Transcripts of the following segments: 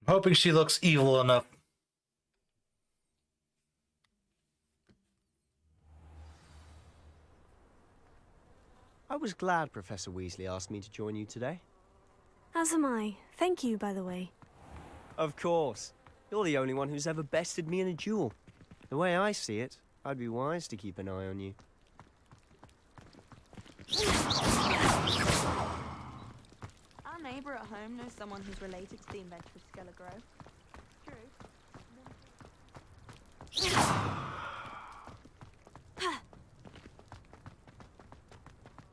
hoping she looks evil enough. I was glad Professor Weasley asked me to join you today. As am I. Thank you, by the way. Of course. You're the only one who's ever bested me in a duel. The way I see it, I'd be wise to keep an eye on you. Our neighbour at home knows someone who's related to the inventor of Skele-Gro. True.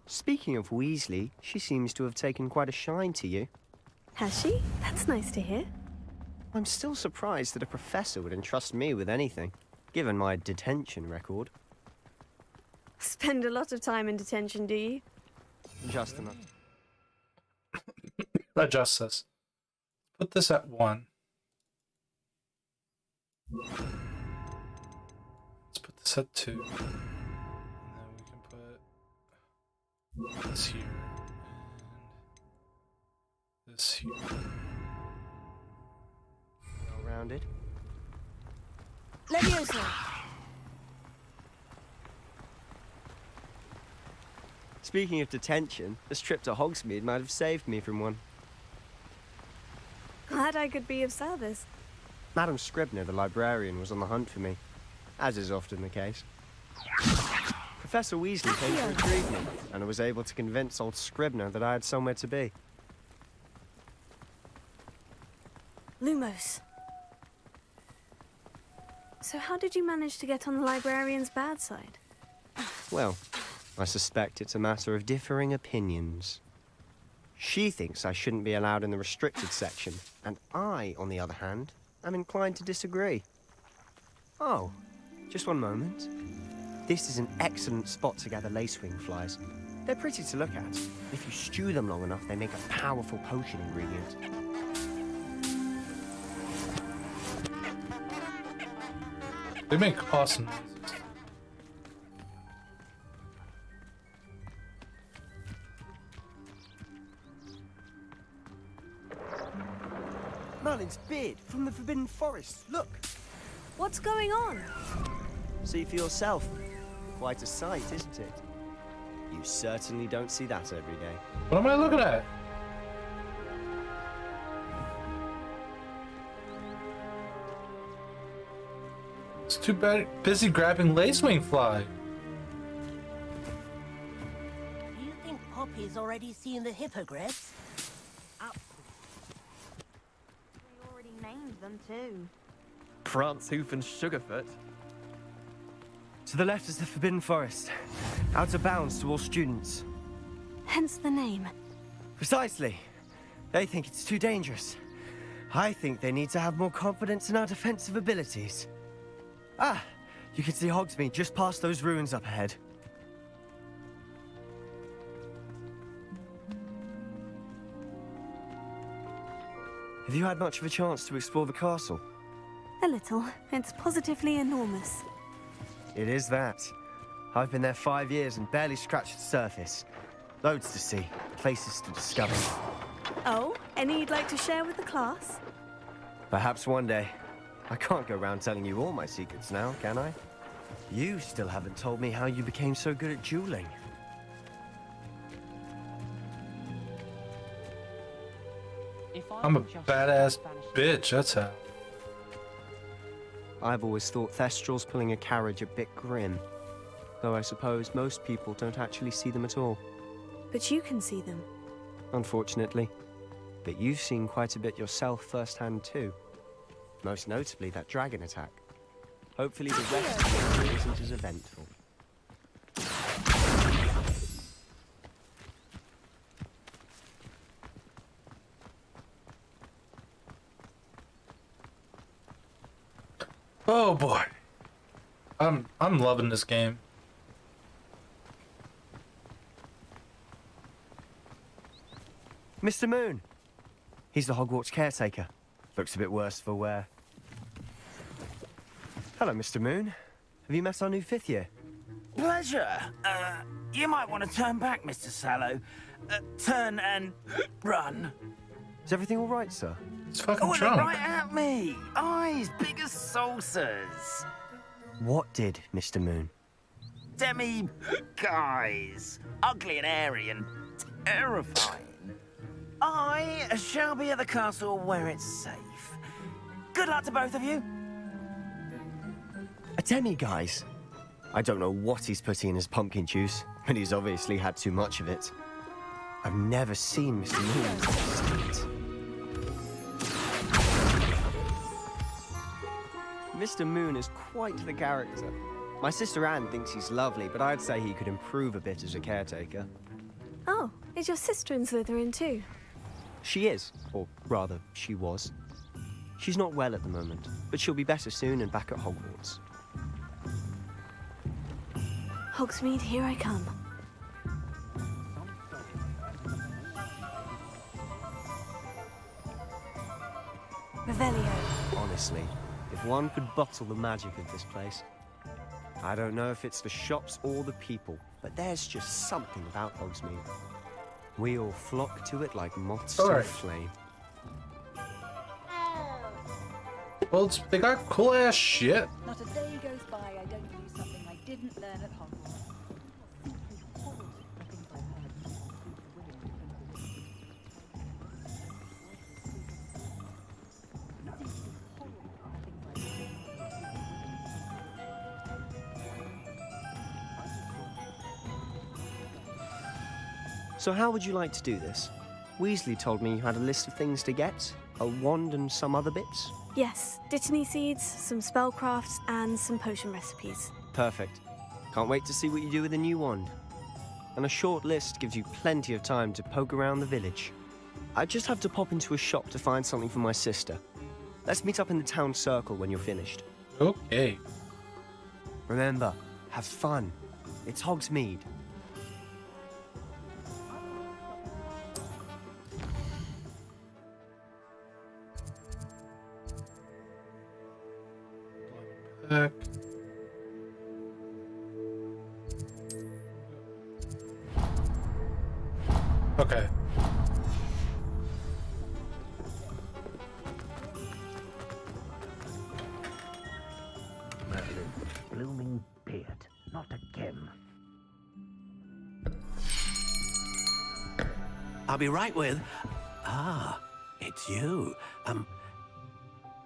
Speaking of Weasley, she seems to have taken quite a shine to you. Has she? That's nice to hear. I'm still surprised that a professor would entrust me with anything, given my detention record. Spend a lot of time in detention, do you? Just enough. Adjust this. Put this at 1. Let's put this at 2. And then we can put this here. And this here. Well-rounded. Leviosa! Speaking of detention, this trip to Hogsmeade might have saved me from one. Glad I could be of service. Madam Scribner, the librarian, was on the hunt for me, as is often the case. Professor Weasley came to retrieve me, and I was able to convince old Scribner that I had somewhere to be. Lumos. So how did you manage to get on the librarian's bad side? Well, I suspect it's a matter of differing opinions. She thinks I shouldn't be allowed in the restricted section, and I, on the other hand, am inclined to disagree. Oh, just one moment. This is an excellent spot to gather lacewing flies. They're pretty to look at. If you stew them long enough, they make a powerful potion ingredient. They make awesome noises. Merlin's beard from the Forbidden Forest. Look! What's going on? See for yourself. Quite a sight, isn't it? You certainly don't see that every day. What am I looking at? It's too bad busy grabbing lacewing fly. Do you think Poppy's already seen the hippogriffs? We already named them too. Prance, Hoof, and Sugarfoot. To the left is the Forbidden Forest. Out of bounds to all students. Hence the name. Precisely. They think it's too dangerous. I think they need to have more confidence in our defensive abilities. Ah, you can see Hogsmeade just past those ruins up ahead. Have you had much of a chance to explore the castle? A little. It's positively enormous. It is that. I've been there 5 years and barely scratched the surface. Loads to see, places to discover. Oh, any you'd like to share with the class? Perhaps one day. I can't go around telling you all my secrets now, can I? You still haven't told me how you became so good at dueling. I'm a badass bitch, that's how. I've always thought Thestrals pulling a carriage a bit grim. Though I suppose most people don't actually see them at all. But you can see them. Unfortunately. But you've seen quite a bit yourself firsthand too. Most notably that dragon attack. Hopefully the rest of the story isn't as eventful. Oh boy. I'm loving this game. Mr. Moon. He's the Hogwarts caretaker. Looks a bit worse for wear. Hello, Mr. Moon. Have you met our new 5th year? Pleasure. You might want to turn back, Mr. Sallow. Turn and run. Is everything all right, sir? It's fucking Going drunk. right at me! Eyes big as saucers! What did, Mr. Moon? Demi guys. Ugly and hairy and terrifying. I shall be at the castle where it's safe. Good luck to both of you. A demi-guise? I don't know what he's putting in his pumpkin juice, but he's obviously had too much of it. I've never seen Mr. Moon so sweet. Mr. Moon is quite the character. My sister Anne thinks he's lovely, but I'd say he could improve a bit as a caretaker. Oh, is your sister in Slytherin too? She is, or rather, she was. She's not well at the moment, but she'll be better soon and back at Hogwarts. Hogsmeade, here I come. Revelio. Honestly, if one could bottle the magic of this place. I don't know if it's the shops or the people, but there's just something about Hogsmeade. We all flock to it like moths to a Alright. flame. Well, they got cool ass shit. Not a day goes by I don't use something I didn't learn at Hogwarts. Simply horrible the things I've heard. So how would you like to do this? Weasley told me you had a list of things to get, a wand and some other bits. Yes, dittany seeds, some spellcrafts, and some potion recipes. Perfect. Can't wait to see what you do with the new wand. And a short list gives you plenty of time to poke around the village. I just have to pop into a shop to find something for my sister. Let's meet up in the town circle when you're finished. Okay. Remember, have fun. It's Hogsmeade. Back. Okay. Merlin, blooming beard, not again. I'll be right with... Ah, it's you.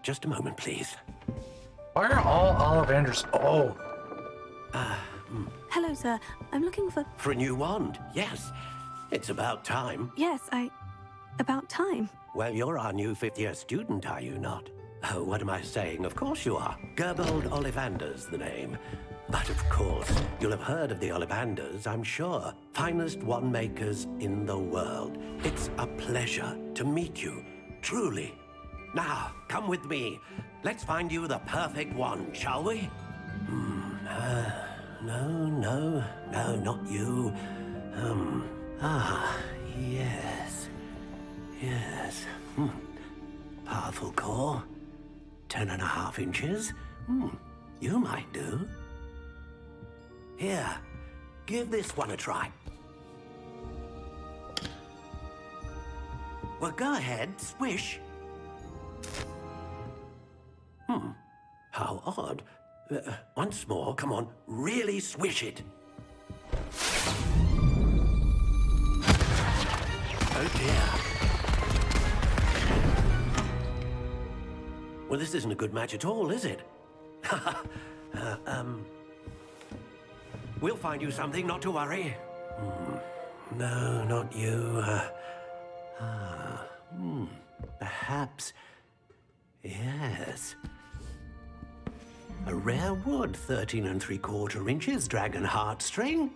Just a moment, please. Why are all Ollivanders? Oh, Hello, sir. I'm looking for... For a new wand, yes. It's about time. Yes, about time. Well, you're our new fifth-year student, are you not? Oh, what am I saying? Of course you are. Gerbold Ollivander's the name. But of course, you'll have heard of the Ollivanders, I'm sure. Finest wand makers in the world. It's a pleasure to meet you, truly. Now, come with me. Let's find you the perfect wand, shall we? No, not you. Yes. Powerful core. 10.5 inches. You might do. Here, give this one a try. Well, go ahead, swish. How odd. Once more, come on, really swish it. Oh dear. Well, this isn't a good match at all, is it? We'll find you something, not to worry. No, not you. Perhaps. Yes. A rare wood, 13 3/4 inches, dragon heartstring.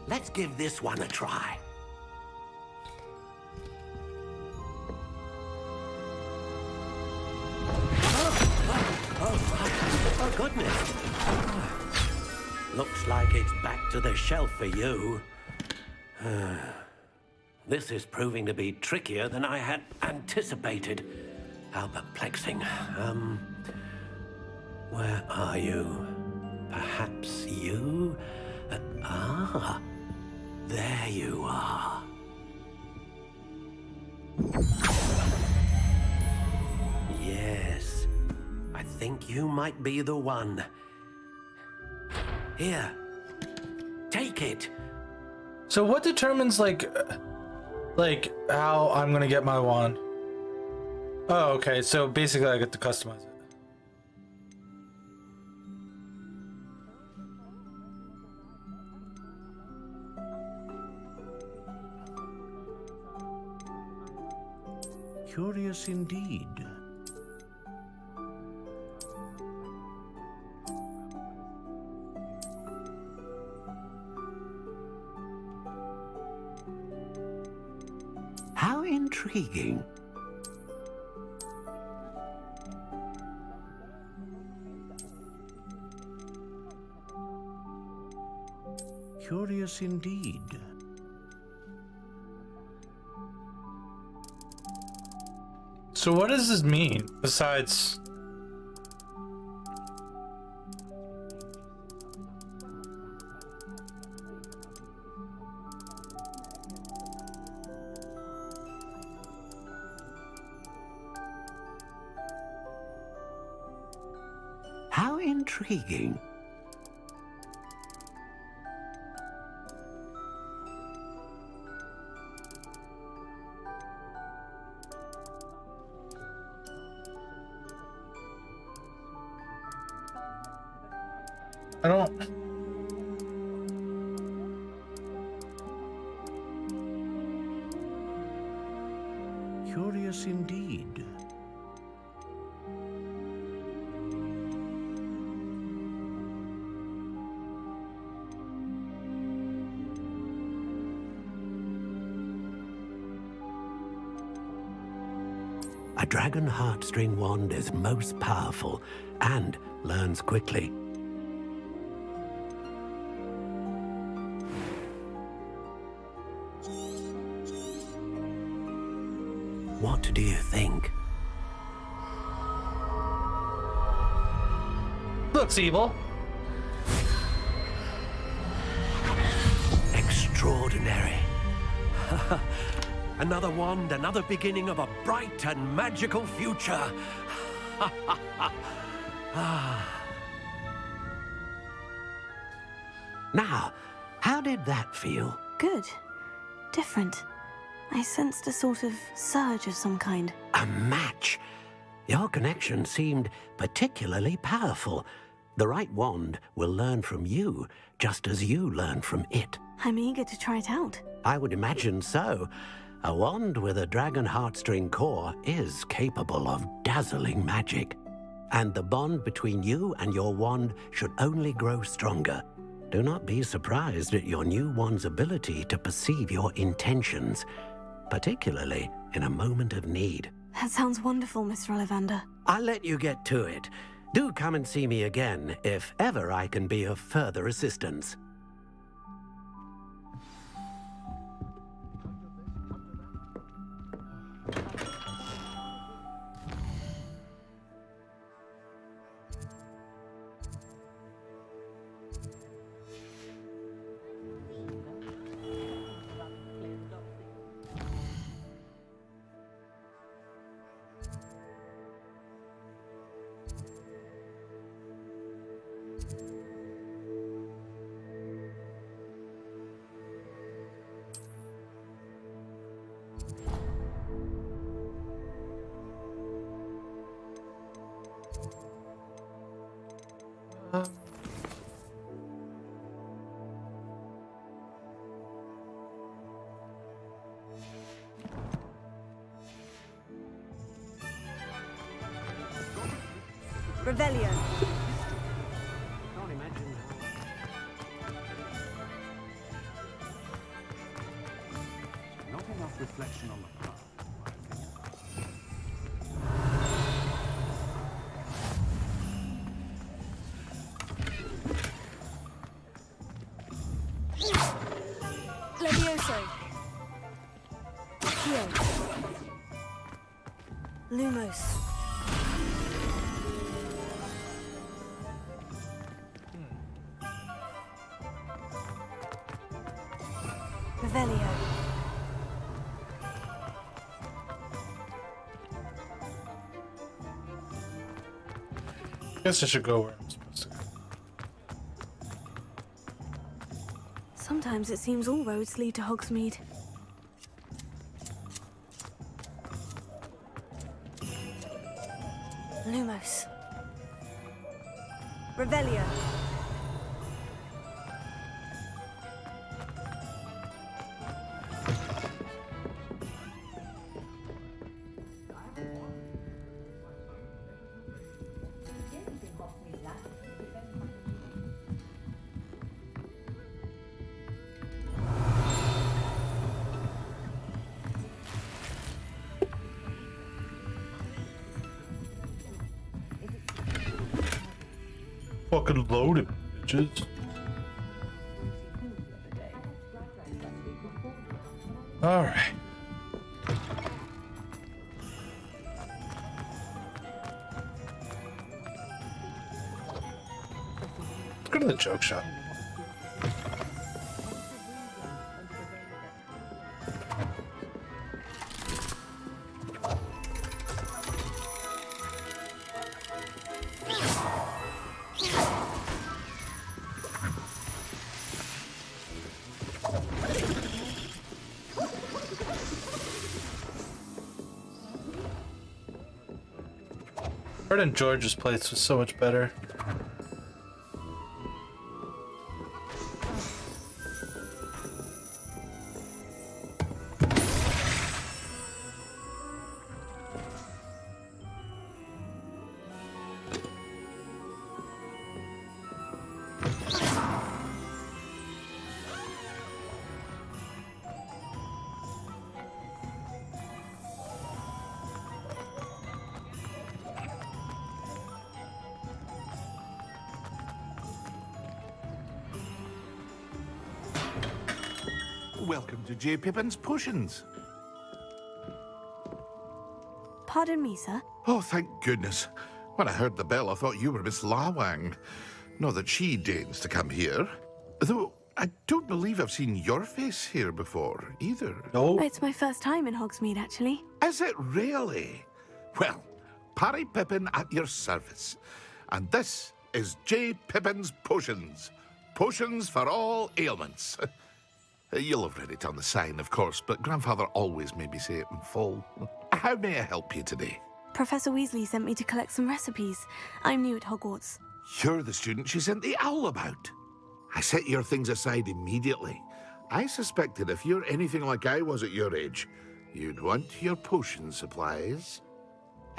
Let's give this one a try. Oh, goodness. Looks like it's back to the shelf for you. This is proving to be trickier than I had anticipated. How perplexing. Where are you? Perhaps you? There you are. think you might be the one. Here, take it. So what determines like how I'm gonna get my wand? Oh, okay. So basically, I get to customize it. Curious indeed. How intriguing. Curious indeed. So what does this mean besides? How intriguing. I don't. Curious indeed. A dragon heartstring wand is most powerful and learns quickly. What do you think? Looks evil. Extraordinary. Another wand, another beginning of a bright and magical future. Now, how did that feel? Good. Different. I sensed a sort of surge of some kind. A match. Your connection seemed particularly powerful. The right wand will learn from you, just as you learn from it. I'm eager to try it out. I would imagine so. A wand with a dragon heartstring core is capable of dazzling magic. And the bond between you and your wand should only grow stronger. Do not be surprised at your new wand's ability to perceive your intentions, particularly in a moment of need. That sounds wonderful, Mr. Ollivander. I'll let you get to it. Do come and see me again if ever I can be of further assistance. Revelio. Can't imagine how... Not enough reflection on the path. Levioso. Accio. Lumos. Revelio. Guess I should go where I'm supposed to go. Sometimes it seems all roads lead to Hogsmeade. Lumos. Revelio. Fucking loaded, bitches. Alright. Let's go to the joke shop. Fred and George's place was so much better. Welcome to J. Pippin's Potions. Pardon me, sir. Oh, thank goodness. When I heard the bell, I thought you were Miss Lawang. Not that she deigns to come here. Though, I don't believe I've seen your face here before, either. No. It's my first time in Hogsmeade, actually. Is it really? Well, Parry Pippin at your service. And this is J. Pippin's Potions. Potions for all ailments. You'll have read it on the sign, of course, but Grandfather always made me say it in full. How may I help you today? Professor Weasley sent me to collect some recipes. I'm new at Hogwarts. You're the student she sent the owl about. I set your things aside immediately. I suspected if you're anything like I was at your age, you'd want your potion supplies.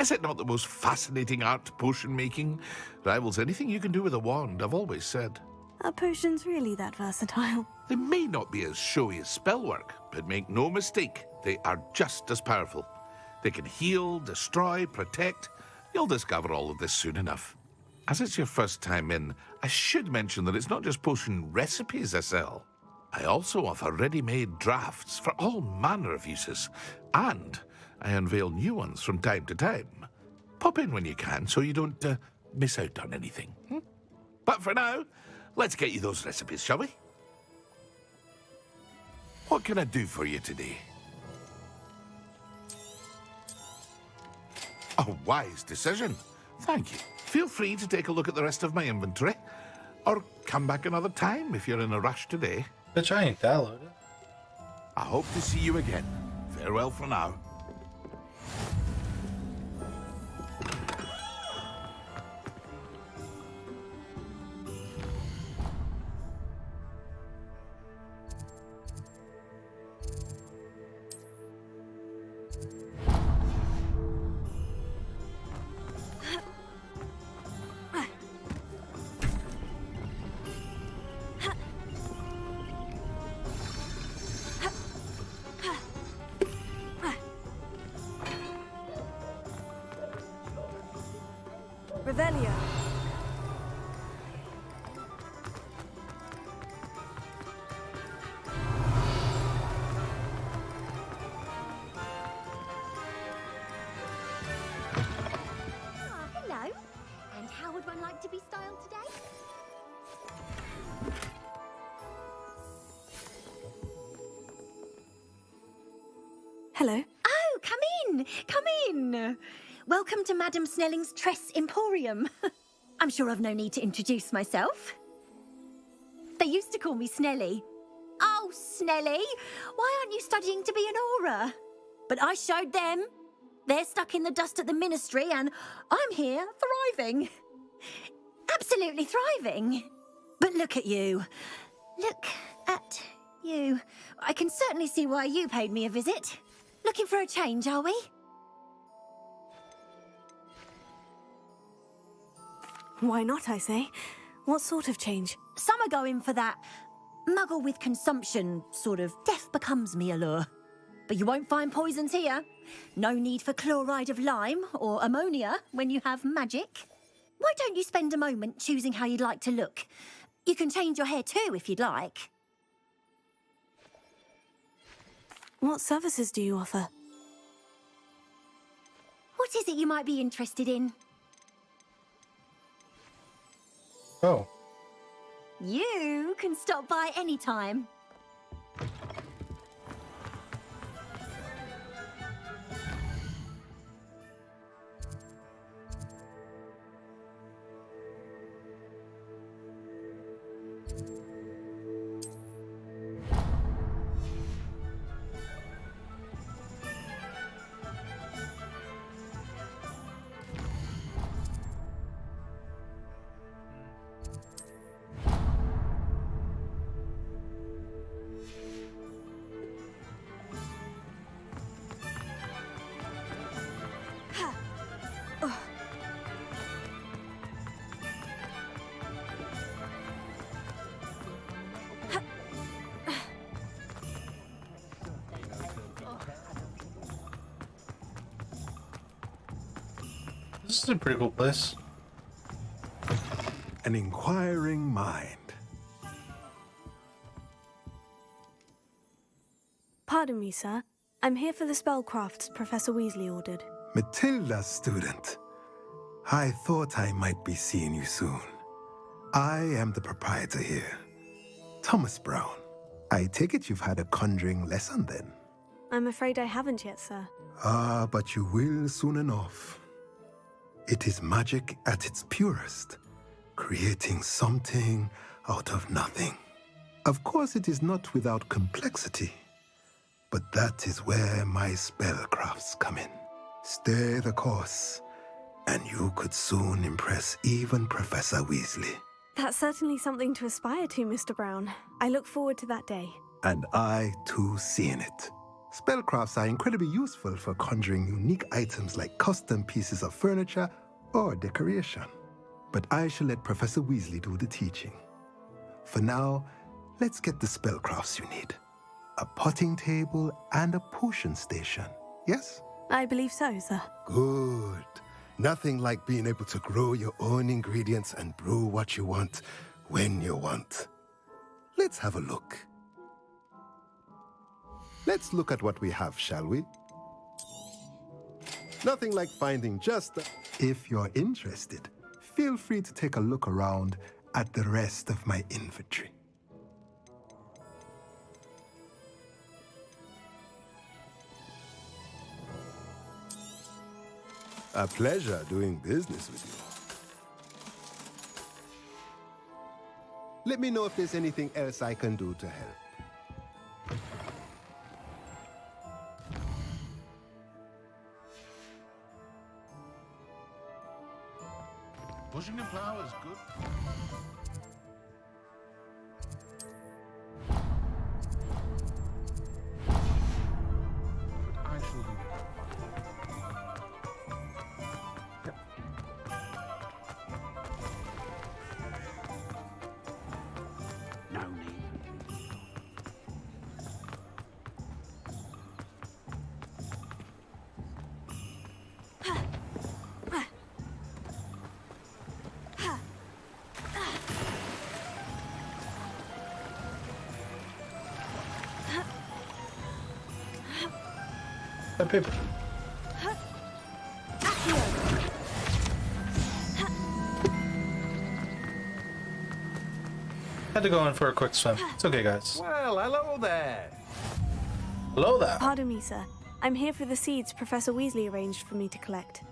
Is it not the most fascinating art, potion making? Rivals anything you can do with a wand, I've always said. Are potions really that versatile? They may not be as showy as spellwork, but make no mistake, they are just as powerful. They can heal, destroy, protect. You'll discover all of this soon enough. As it's your first time in, I should mention that it's not just potion recipes I sell. I also offer ready-made drafts for all manner of uses, and I unveil new ones from time to time. Pop in when you can so you don't miss out on anything. But for now, let's get you those recipes, shall we? What can I do for you today? A wise decision. Thank you. Feel free to take a look at the rest of my inventory, or come back another time if you're in a rush today. Bitch, I ain't that loaded. I hope to see you again. Farewell for now. Revelio. Hello. And how would one like to be styled today? Hello. Oh, come in. Come in. Welcome to Madame Snelling's Tress Emporium. I'm sure I've no need to introduce myself. They used to call me Snelly. Oh, Snelly, why aren't you studying to be an aura? But I showed them. They're stuck in the dust at the ministry, and I'm here thriving. Absolutely thriving. But look at you. Look at you. I can certainly see why you paid me a visit. Looking for a change, are we? Why not, I say? What sort of change? Some are going for that muggle with consumption, sort of death becomes me allure. But you won't find poisons here. No need for chloride of lime or ammonia when you have magic. Why don't you spend a moment choosing how you'd like to look? You can change your hair too if you'd like. What services do you offer? What is it you might be interested in? Oh. You can stop by any time. This is a pretty cool place. An inquiring mind. Pardon me, sir. I'm here for the spellcrafts Professor Weasley ordered. Matilda's student. I thought I might be seeing you soon. I am the proprietor here, Thomas Brown. I take it you've had a conjuring lesson then? I'm afraid I haven't yet, sir. Ah, but you will soon enough. It is magic at its purest, creating something out of nothing. Of course, it is not without complexity, but that is where my spellcrafts come in. Stay the course, and you could soon impress even Professor Weasley. That's certainly something to aspire to, Mr. Brown. I look forward to that day. And I, too, seeing it. Spellcrafts are incredibly useful for conjuring unique items like custom pieces of furniture or decoration. But I shall let Professor Weasley do the teaching. For now, let's get the spellcrafts you need. A potting table and a potion station, yes? I believe so, sir. Good. Nothing like being able to grow your own ingredients and brew what you want when you want. Let's have a look. Let's look at what we have, shall we? Nothing like finding just a... If you're interested, feel free to take a look around at the rest of my inventory. A pleasure doing business with you. Let me know if there's anything else I can do to help. Pushing the plow is good. But I shall do No need. That paper. Had to go in for a quick swim. It's okay, guys. Well, hello there. Hello there. Pardon me, sir. I'm here for the seeds Professor Weasley arranged for me to collect.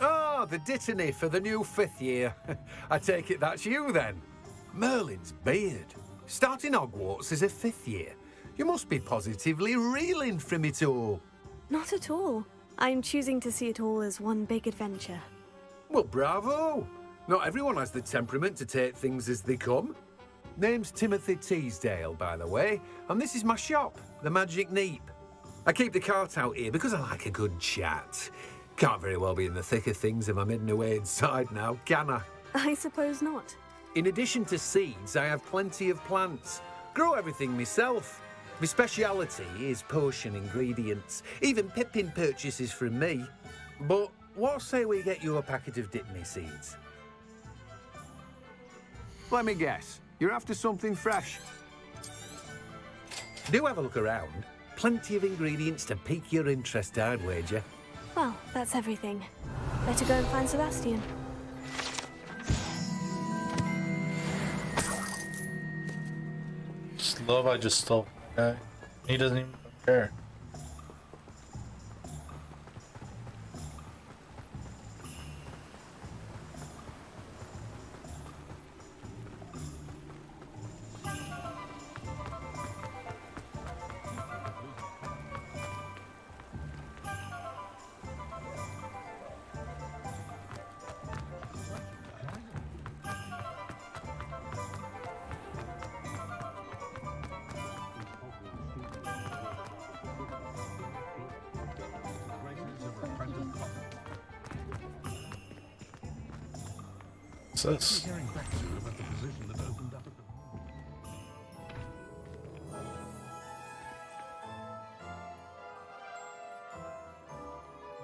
Oh, the dittany for the new 5th year. I take it that's you then. Merlin's beard. Starting Hogwarts as a 5th year. You must be positively reeling from it all. Not at all. I'm choosing to see it all as one big adventure. Well, bravo. Not everyone has the temperament to take things as they come. Name's Timothy Teasdale, by the way, and this is my shop, the Magic Neep. I keep the cart out here because I like a good chat. Can't very well be in the thick of things if I'm hidden away inside now, can I? I suppose not. In addition to seeds, I have plenty of plants. Grow everything myself. My speciality is potion ingredients. Even Pippin purchases from me. But what say we get you a packet of Dipney seeds? Let me guess. You're after something fresh. Do have a look around. Plenty of ingredients to pique your interest, I'd wager. Well, that's everything. Better go and find Sebastian. Just love I just stole the guy. He doesn't even care. What's this?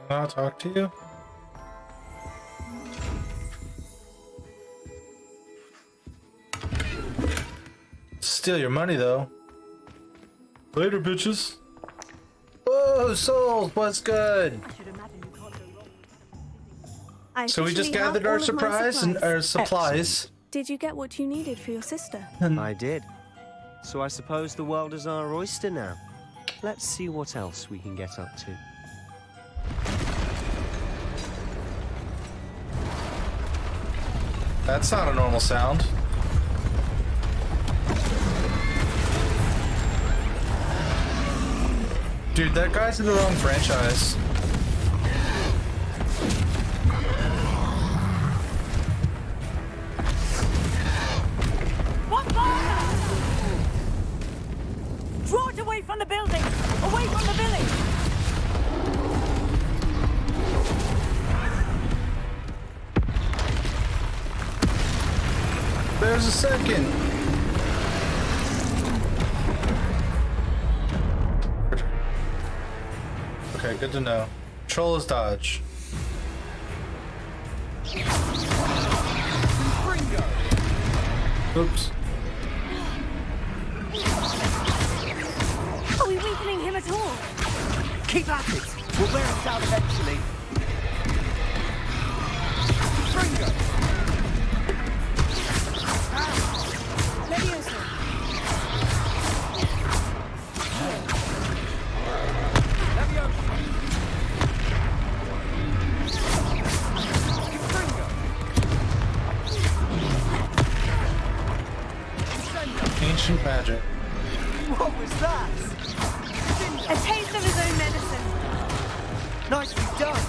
I'll talk to you. Steal your money though. Later, bitches. Whoa, souls, what's good? So we just gathered our supplies and our supplies. Did you get what you needed for your sister? I did. So I suppose the world is our oyster now. Let's see what else we can get up to. That's not a normal sound. Dude, that guy's in the wrong franchise. Draw it away from the building! Away from the village! There's a second. Okay, good to know. Troll is dodge. Oops. Are we weakening him at all? Keep at it. We'll wear it out eventually. Fringo! Leviosa! Ancient magic. What was that? A taste of his own medicine. Nicely done.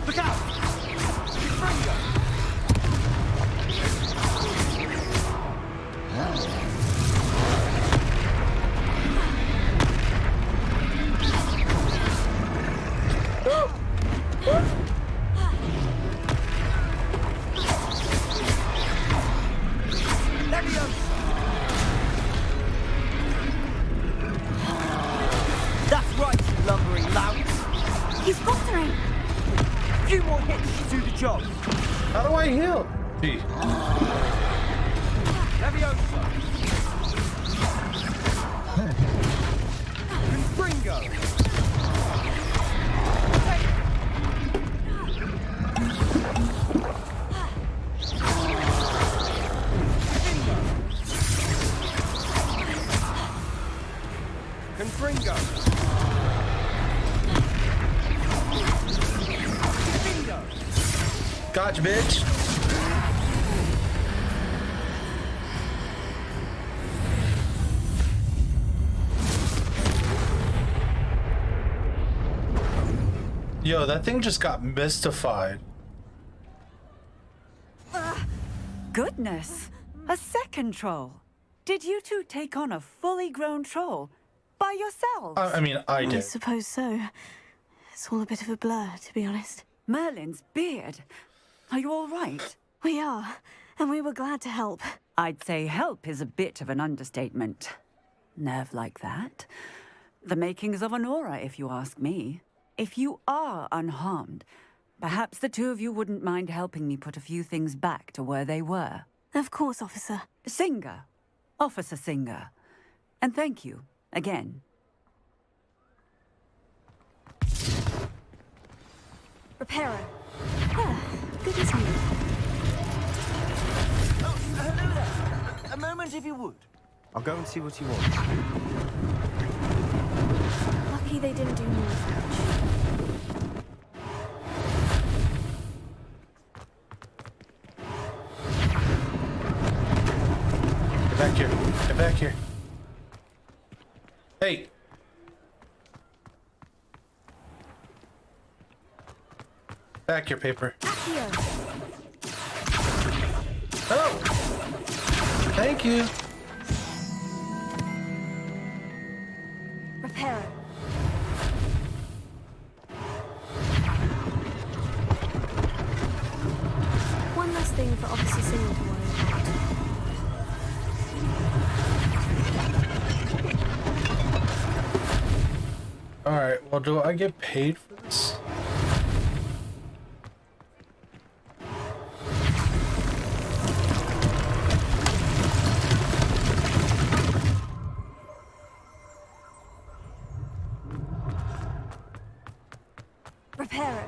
Look out! That's right, you lumbering lout. He's faltering. A few more hits to do the job. How do I heal? Gee. Leviosa. Confringo. And Gringo! Bingo! Gotcha, bitch! Yo, that thing just got mystified. Goodness! A second troll. Did you two take on a fully grown troll by yourselves? I mean, I I did. suppose so. It's all a bit of a blur, to be honest. Merlin's beard. Are you all right? We are, and we were glad to help. I'd say help is a bit of an understatement. Nerve like that. The makings of an aura, if you ask me. If you are unharmed, perhaps the two of you wouldn't mind helping me put a few things back to where they were. Of course, officer. Singer. Officer Singer. And thank you, again. Reparo. Ah, good as new. Oh, hello there. A moment, if you would. I'll go and see what he wants. Lucky they didn't do more damage. Get back here. Get back here. Hey. Back your paper. Oh! Thank you. Reparo. One less thing for Officer Singer to worry about. Alright, well, do I get paid for this? Reparo.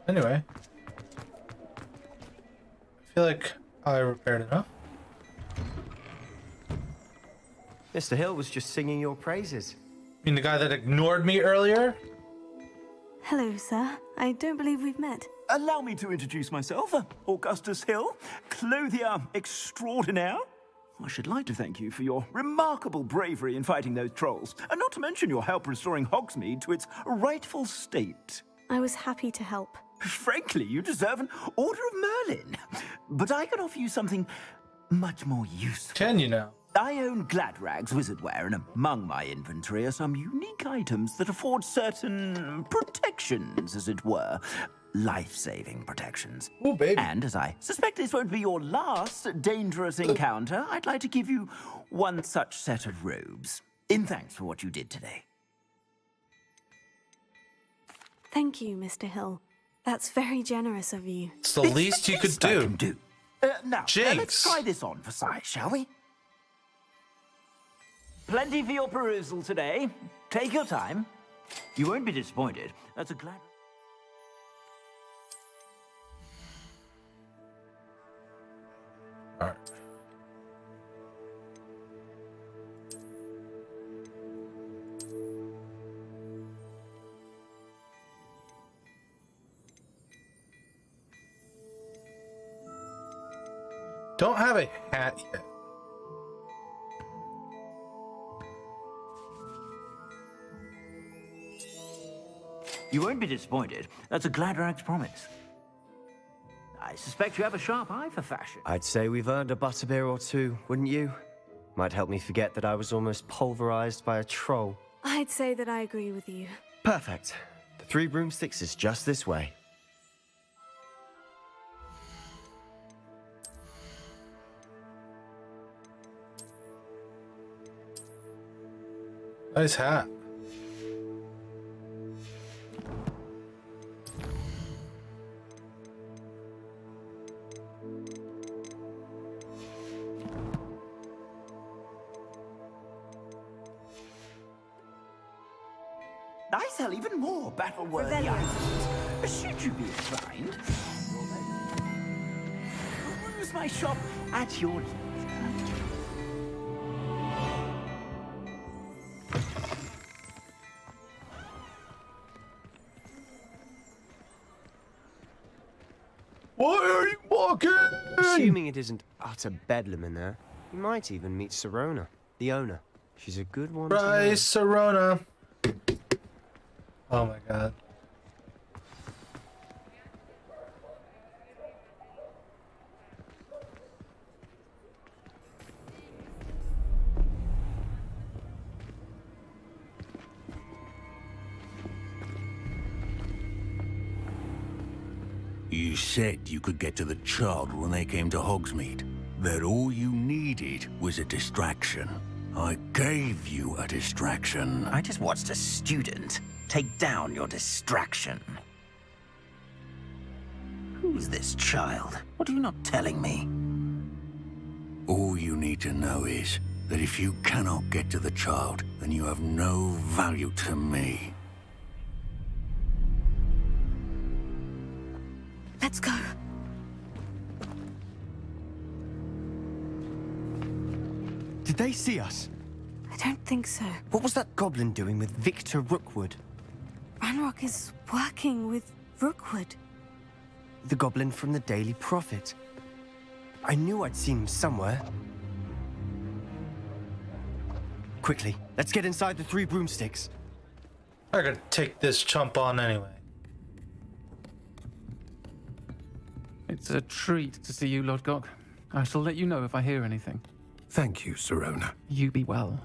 Anyway. I feel like I repaired enough. Mr. Hill was just singing your praises. You mean the guy that ignored me earlier? Hello, sir. I don't believe we've met. Allow me to introduce myself, Augustus Hill, clothier extraordinaire. I should like to thank you for your remarkable bravery in fighting those trolls, and not to mention your help restoring Hogsmeade to its rightful state. I was happy to help. Frankly, you deserve an Order of Merlin. But I can offer you something much more useful. Can you now? I own Gladrag's wizardware, and among my inventory are some unique items that afford certain protections, as it were. Life-saving protections. Oh, baby. And as I suspect this won't be your last dangerous encounter, I'd like to give you one such set of robes, in thanks for what you did today. Thank you, Mr. Hill. That's very generous of you. It's the least you could do. Now, Jinx. let's try this on for size, shall we? Plenty for your perusal today. Take your time. You won't be disappointed. That's a glad... Alright. Don't have a hat yet. You won't be disappointed. That's a Gladrag's promise. I suspect you have a sharp eye for fashion. I'd say we've earned a butterbeer or two, wouldn't you? Might help me forget that I was almost pulverized by a troll. I'd say that I agree with you. Perfect. The Three Broomsticks is just this way. Nice hat. I sell even more battle-worthy items. Should you be inclined, peruse my shop at your leisure. Why are you walking? Assuming it isn't utter bedlam in there, you might even meet Sirona, the owner. She's a good one to know. Bryce Sirona. Oh my god. You said you could get to the child when they came to Hogsmeade. That all you needed was a distraction. I gave you a distraction. I just watched a student take down your distraction. Who's this child? What are you not telling me? All you need to know is that if you cannot get to the child, then you have no value to me. Let's go. Did they see us? I don't think so. What was that goblin doing with Victor Rookwood? Ranrock is working with Rookwood. The goblin from the Daily Prophet. I knew I'd seen him somewhere. Quickly, let's get inside the 3 broomsticks. I gotta take this chump on anyway. It's a treat to see you, Lodgok. I shall let you know if I hear anything. Thank you, Sirona. You be well.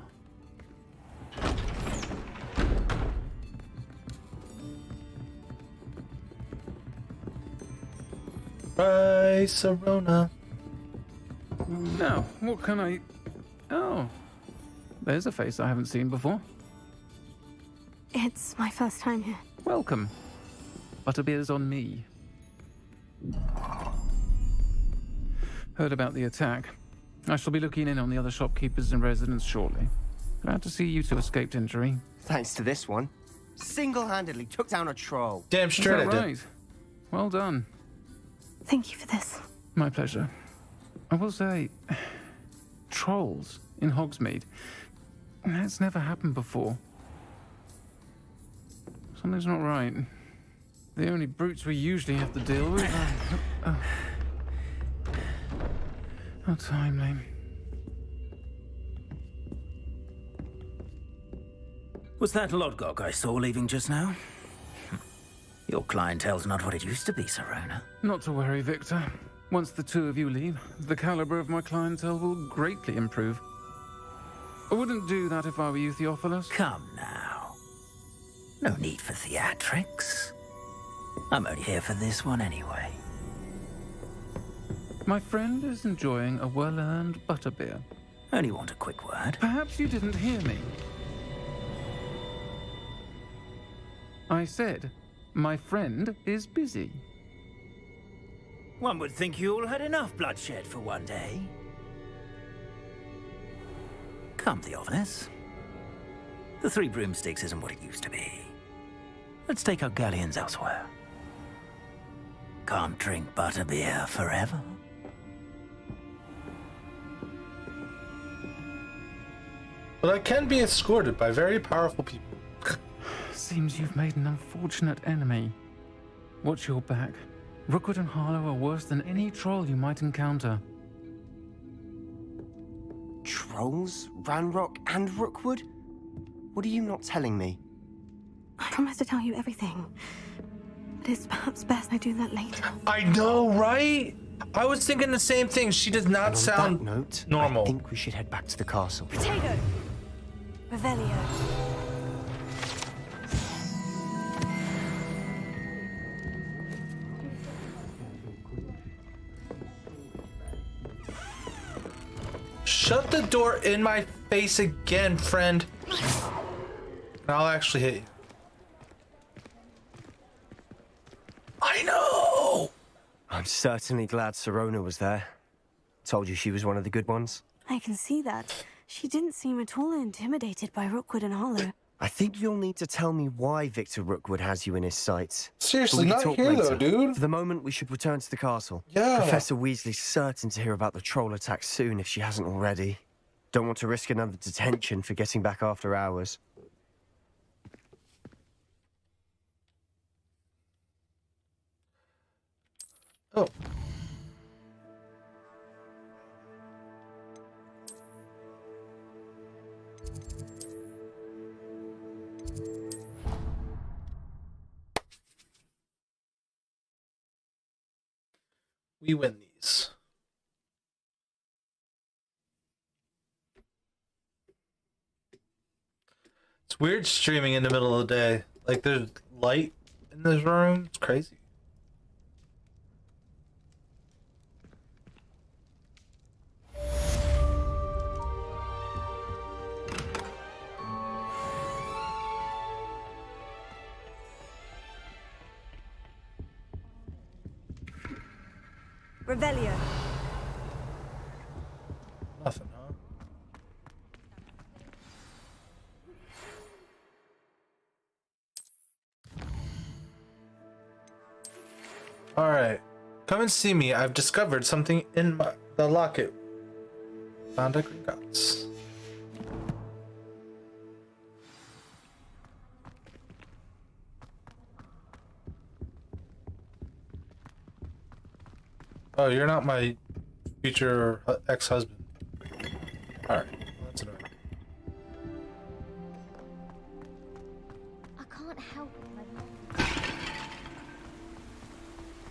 Bryce Sirona. Now, what can I... Oh, there's a face I haven't seen before. It's my first time here. Welcome. Butterbeer's on me. Heard about the attack. I shall be looking in on the other shopkeepers and residents shortly. Glad to see you two escaped injury. Thanks to this one. Single-handedly took down a troll. Damn Is straight that I did. right? Well done. Thank you for this. My pleasure. I will say, trolls in Hogsmeade. That's never happened before. Something's not right. The only brutes we usually have to deal with. How timely. Was that Lodgok I saw leaving just now? Your clientele's not what it used to be, Sirona. Not to worry, Victor. Once the two of you leave, the caliber of my clientele will greatly improve. I wouldn't do that if I were you, Theophilus. Come now. No need for theatrics. I'm only here for this one anyway. My friend is enjoying a well-earned butterbeer. Only want a quick word. Perhaps you didn't hear me. I said, my friend is busy. One would think you all had enough bloodshed for one day. Come, Theophilus. The 3 broomsticks isn't what it used to be. Let's take our galleons elsewhere. Can't drink butterbeer forever. But I can be escorted by very powerful people. Seems you've made an unfortunate enemy. Watch your back. Rookwood and Harlow are worse than any troll you might encounter. Trolls? Ranrock and Rookwood? What are you not telling me? I promise to tell you everything. But it's perhaps best I do that later. I know, right? I was thinking the same thing. She does not And on sound that note, normal. I think we should head back to the castle. Potato! Revelio. Shut the door in my face again, friend. I'll actually hit you. I know! I'm certainly glad Sirona was there. Told you she was one of the good ones. I can see that. She didn't seem at all intimidated by Rookwood and Harlow. I think you'll need to tell me why Victor Rookwood has you in his sights. Seriously, But we can not talk here though, later. dude. For the moment, we should return to the castle. Yeah. Professor Weasley's certain to hear about the troll attack soon if she hasn't already. Don't want to risk another detention for getting back after hours. Oh. We win these. It's weird streaming in the middle of the day. Like, there's light in this room. It's crazy. Revelio. Nothing, huh? Alright. Come and see me. I've discovered something in the locket. Found a Gringotts. Oh, you're not my future ex-husband. Alright, well, that's annoying. I can't help it.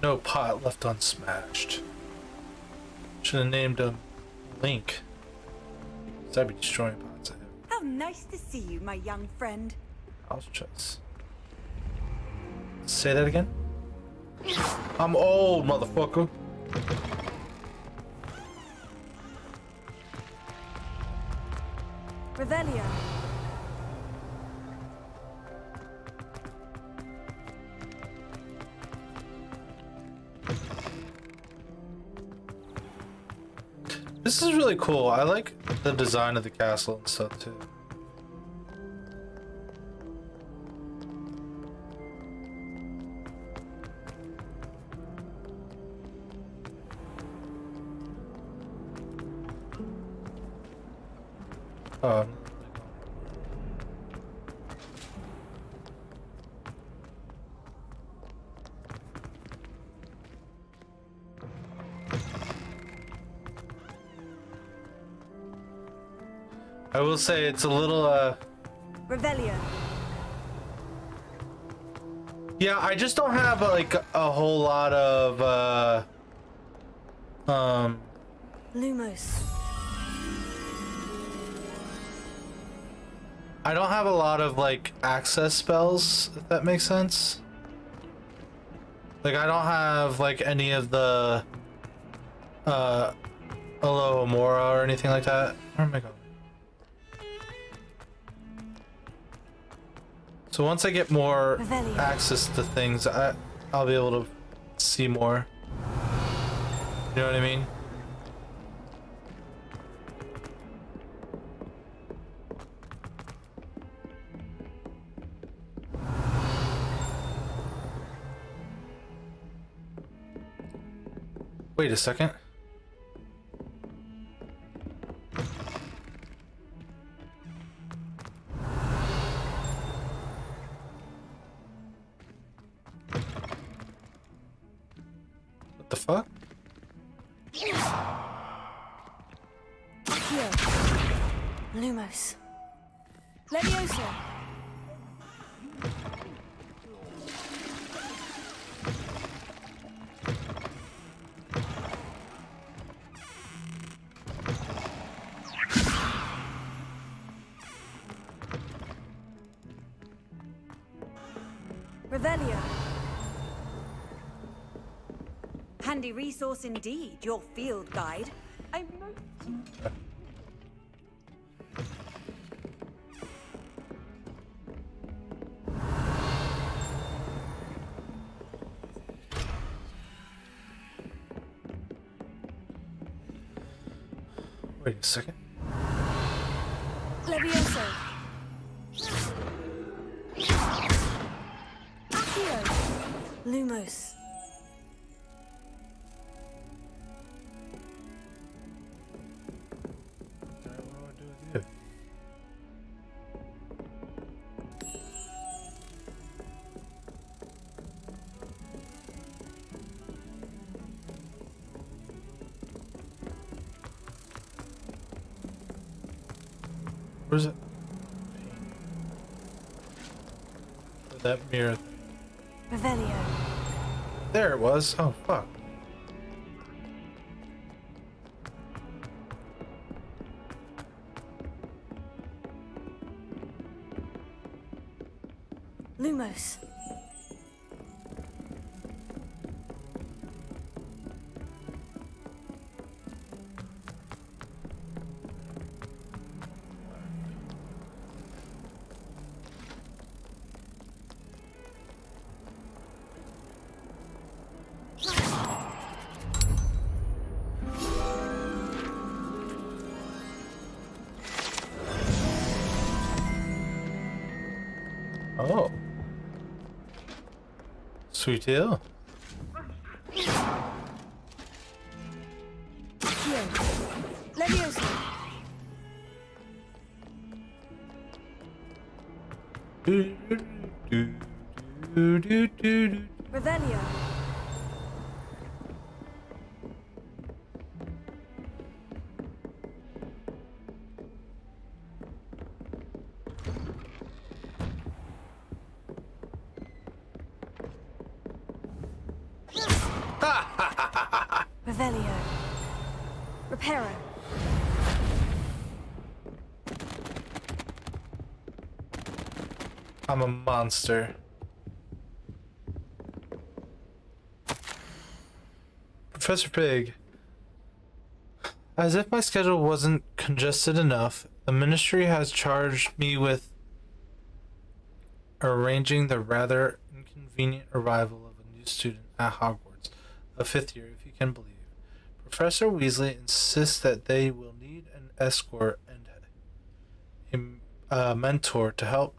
No pot left unsmashed. Should have named him Link. So I'd be destroying pots at him. How nice to see you, my young friend. House chest. Say that again? I'm old, motherfucker. Revelio. This is really cool. I like the design of the castle and stuff too. Oh. I will say it's a little Revelio. yeah, I just don't have like a whole lot of Lumos. I don't have a lot of like access spells, if that makes sense. Like I don't have like any of the Alohomora or anything like that. Where am I going? So once I get more Revelio. access to things, I'll be able to see more. You know what I mean? Wait a second. What the fuck? Here. Lumos. Leviosa. Revelio. Handy resource indeed, your field guide. I'm Wait a second. Leviosa. Lumos. Where's it? That mirror thing. Revelio. There it was. Oh, fuck. Lumos. Oh. Sweet deal. Leviosa. Revelio. Revelio. Reparo. I'm a monster. Professor Pig. As if my schedule wasn't congested enough, the ministry has charged me with arranging the rather inconvenient arrival of a new student at Hogwarts, a 5th year, if you can believe. Professor Weasley insists that they will need an escort and a mentor to help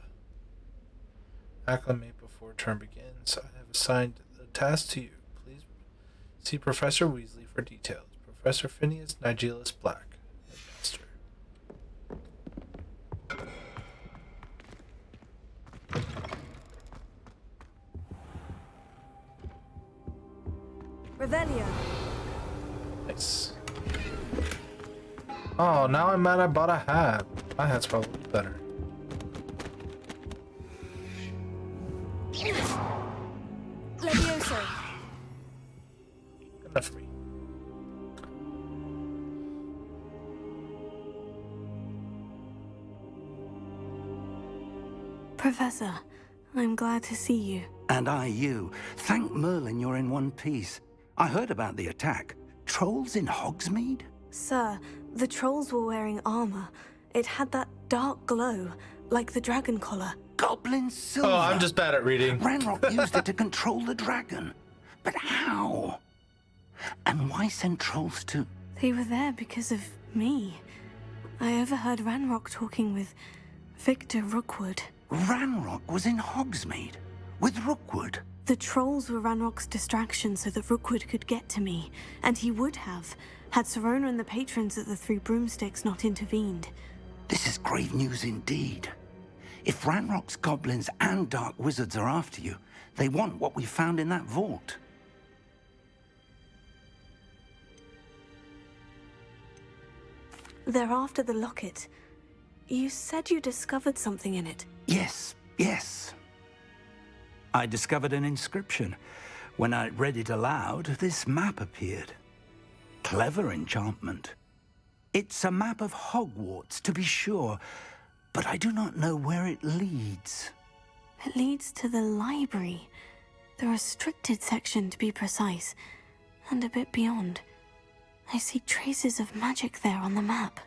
acclimate before term begins. I have assigned the task to you. Please see Professor Weasley for details. Professor Phineas Nigellus Black, Headmaster. Revelio. Nice. Oh, now I'm mad I bought a hat. My hat's probably better. Levioso. Good enough for me. Professor, I'm glad to see you. And I you. Thank Merlin you're in one piece. I heard about the attack. Trolls in Hogsmeade? Sir, the trolls were wearing armor. It had that dark glow, like the dragon collar. Goblin silver. Oh, I'm just bad at reading. Ranrock used it to control the dragon. But how? And why send trolls to... They were there because of me. I overheard Ranrock talking with Victor Rookwood. Ranrock was in Hogsmeade? With Rookwood? The trolls were Ranrock's distraction so that Rookwood could get to me. And he would have, had Sirona and the patrons at the Three Broomsticks not intervened. This is grave news indeed. If Ranrock's goblins and dark wizards are after you, they want what we found in that vault. They're after the locket. You said you discovered something in it. Yes, yes. I discovered an inscription. When I read it aloud, this map appeared. Clever enchantment. It's a map of Hogwarts, to be sure, but I do not know where it leads. It leads to the library. The restricted section, to be precise, and a bit beyond. I see traces of magic there on the map.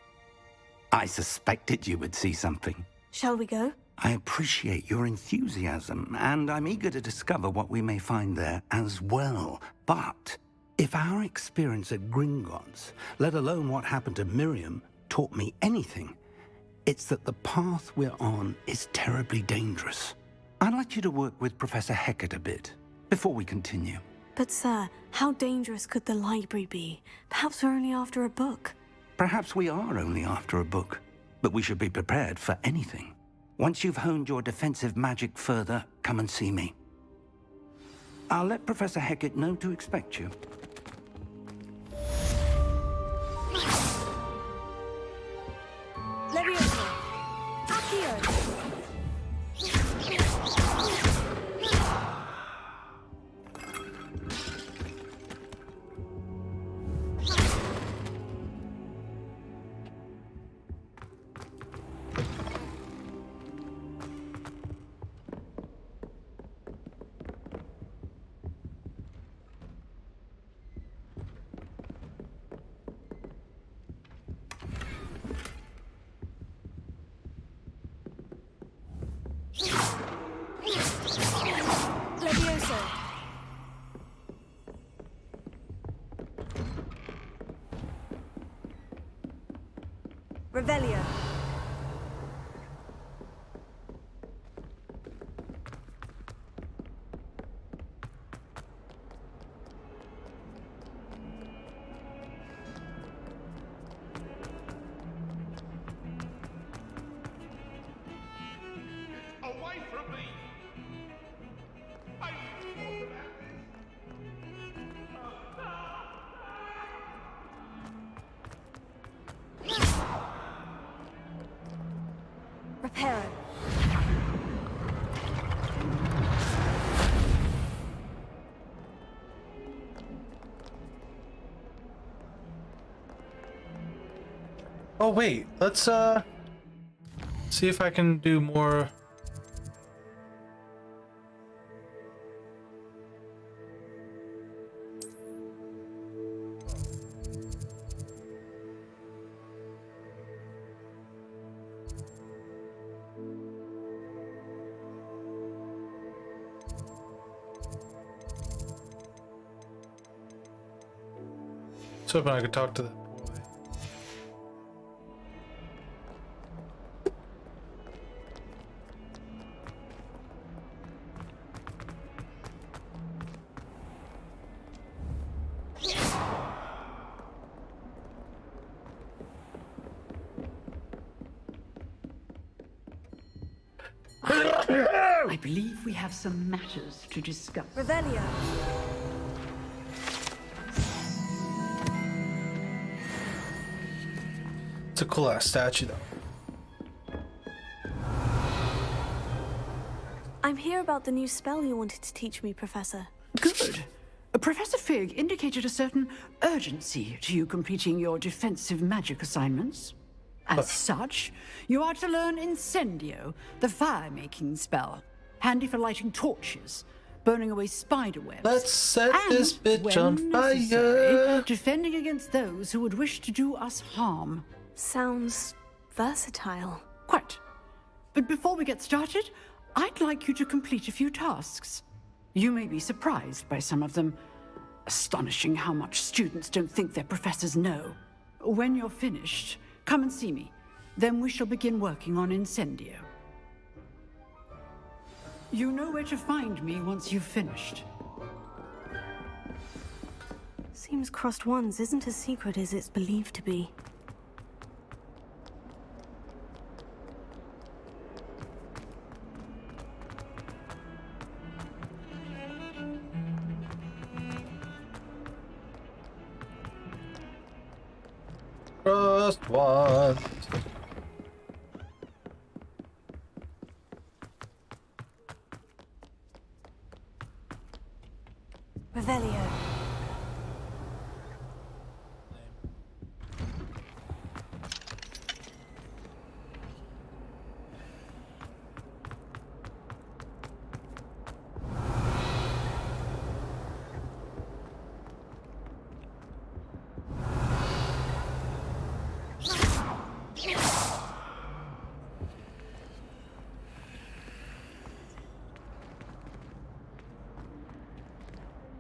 I suspected you would see something. Shall we go? I appreciate your enthusiasm, and I'm eager to discover what we may find there as well. But if our experience at Gringotts, let alone what happened to Miriam, taught me anything, it's that the path we're on is terribly dangerous. I'd like you to work with Professor Hecat a bit, before we continue. But sir, how dangerous could the library be? Perhaps we're only after a book. Perhaps we are only after a book, but we should be prepared for anything. Once you've honed your defensive magic further, come and see me. I'll let Professor Hecat know to expect you. Leviosa! Accio! Leviosa! Revelio! Away from me! I Reparo! Oh wait, let's see if I can do more. I was hoping I could talk to that boy. I believe we have some matters to discuss. Revelio! It's a cool ass statue though. I'm here about the new spell you wanted to teach me, Professor. Good. Professor Fig indicated a certain urgency to you completing your defensive magic assignments. As such, you are to learn Incendio, the fire-making spell, handy for lighting torches, burning away spider webs. Let's set and, this bitch on when fire. necessary, defending against those who would wish to do us harm. Sounds versatile. Quite. But before we get started, I'd like you to complete a few tasks. You may be surprised by some of them. Astonishing how much students don't think their professors know. When you're finished, come and see me. Then we shall begin working on Incendio. You know where to find me once you've finished. Seems Crossed Wands isn't as secret as it's believed to be. Crossed Wands. Revelio!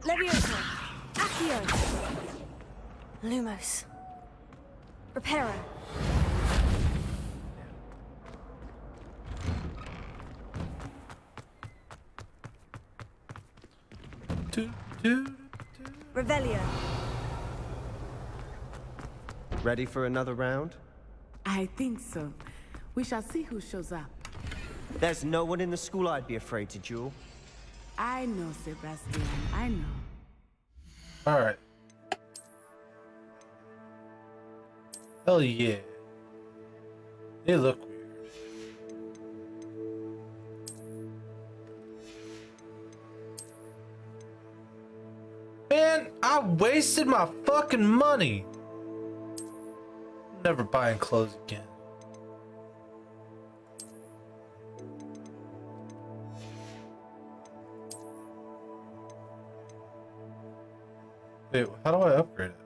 Leviosa! Accio! Lumos. Reparo. Revelio. Ready for another round? I think so. We shall see who shows up. There's no one in the school I'd be afraid to duel. I know, Sebastian. I know. Alright. Hell yeah. They look weird. Man, I wasted my fucking money. Never buying clothes again. Wait, how do I upgrade it?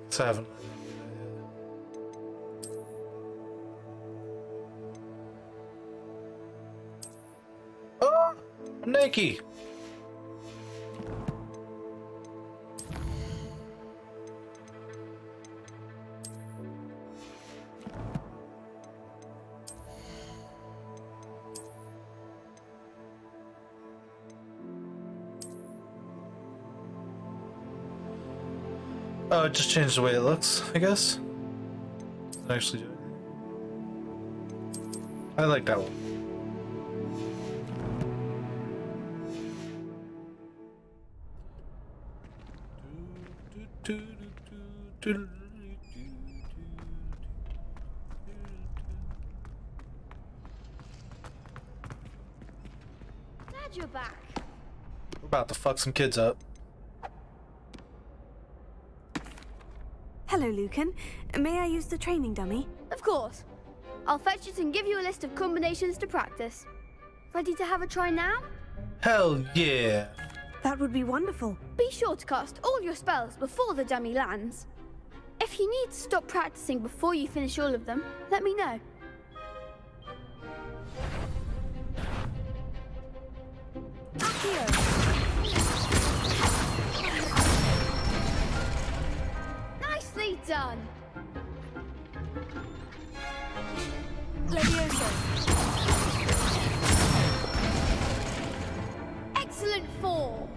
So I haven't. Oh, I'm naked. Oh, it just changed the way it looks, I guess. Doesn't actually do anything. I like that one. Glad you're back. We're about to fuck some kids up. Hello, Lucan. May I use the training dummy? Of course. I'll fetch it and give you a list of combinations to practice. Ready to have a try now? Hell yeah. That would be wonderful. Be sure to cast all your spells before the dummy lands. If you need to stop practicing before you finish all of them, let me know. Nicely done. Levioso. Excellent form.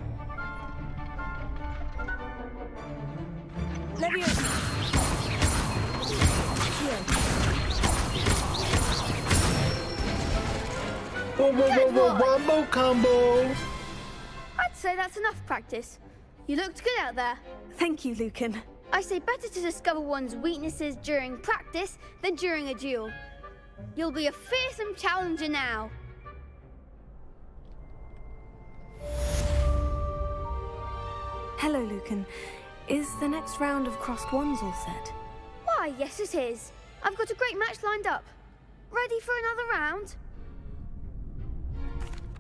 Levioso. Whoa, whoa, whoa, whoa, wombo combo. I'd say that's enough practice. You looked good out there. Thank you, Lucan. I say better to discover one's weaknesses during practice than during a duel. You'll be a fearsome challenger now. Hello, Lucan. Is the next round of crossed wands all set? Why, yes it is. I've got a great match lined up. Ready for another round?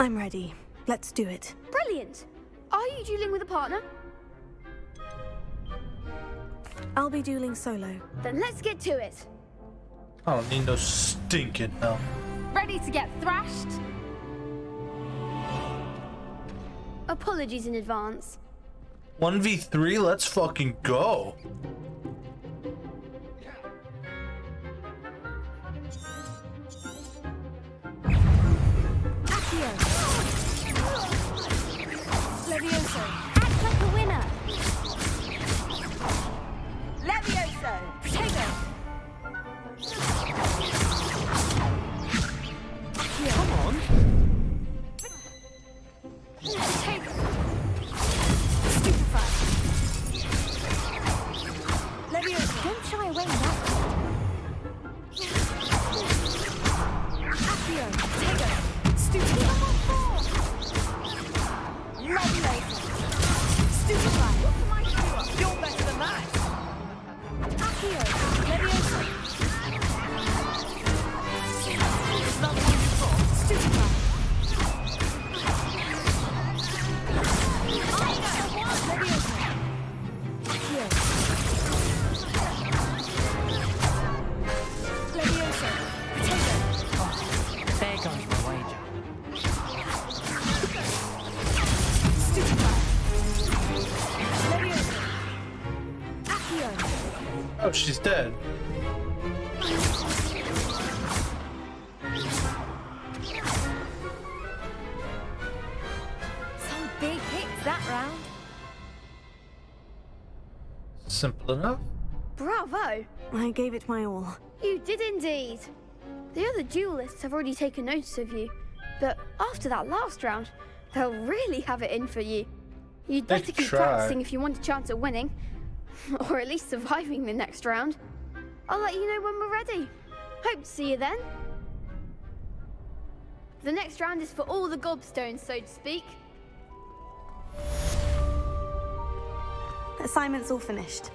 I'm ready. Let's do it. Brilliant. Are you dueling with a partner? I'll be dueling solo. Then let's get to it. I don't need no stinking help. Ready to get thrashed? Apologies in advance. 1v3, let's fucking go. Levioso. Act like a winner. Levioso. Protego. Come on. Stupefy. Levioso. Don't shy away now. Accio. Protego. Stupefy. Levioso. Stupefy. You're better than that. Accio. Levioso. It's not what you thought. Stupefy. Levioso. Accio. Levioso. Protego. There goes my wager. Stupefy. Levioso. Accio. Oh, she's dead. Simple enough. Bravo! I gave it my all. You did indeed. The other duelists have already taken notice of you, but after that last round, they'll really have it in for you. You'd They better could keep try. practicing if you want a chance at winning, or at least surviving the next round. I'll let you know when we're ready. Hope to see you then. The next round is for all the gobstones, so to speak. The assignment's all finished.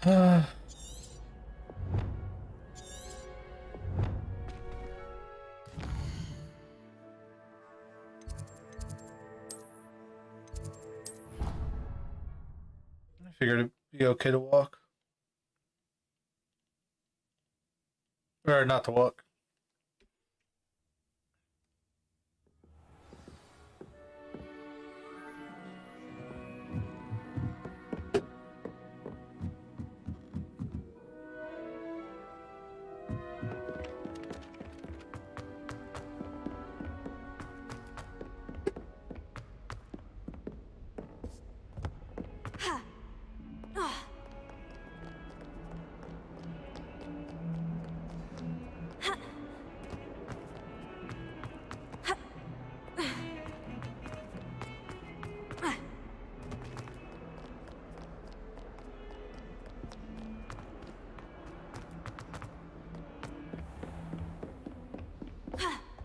I figured it'd be okay to walk. Or not to walk.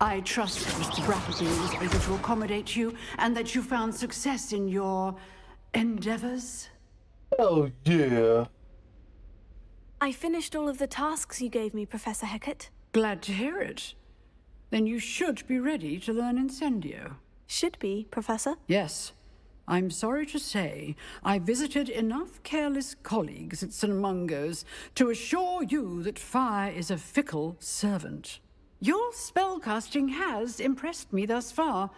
I trust that Mr. Brackleby was able to accommodate you and that you found success in your endeavors. Oh, yeah. I finished all of the tasks you gave me, Professor Hecat. Glad to hear it. Then you should be ready to learn Incendio. Should be, Professor. Yes. I'm sorry to say, I visited enough careless colleagues at St. Mungo's to assure you that fire is a fickle servant. Your spellcasting has impressed me thus far,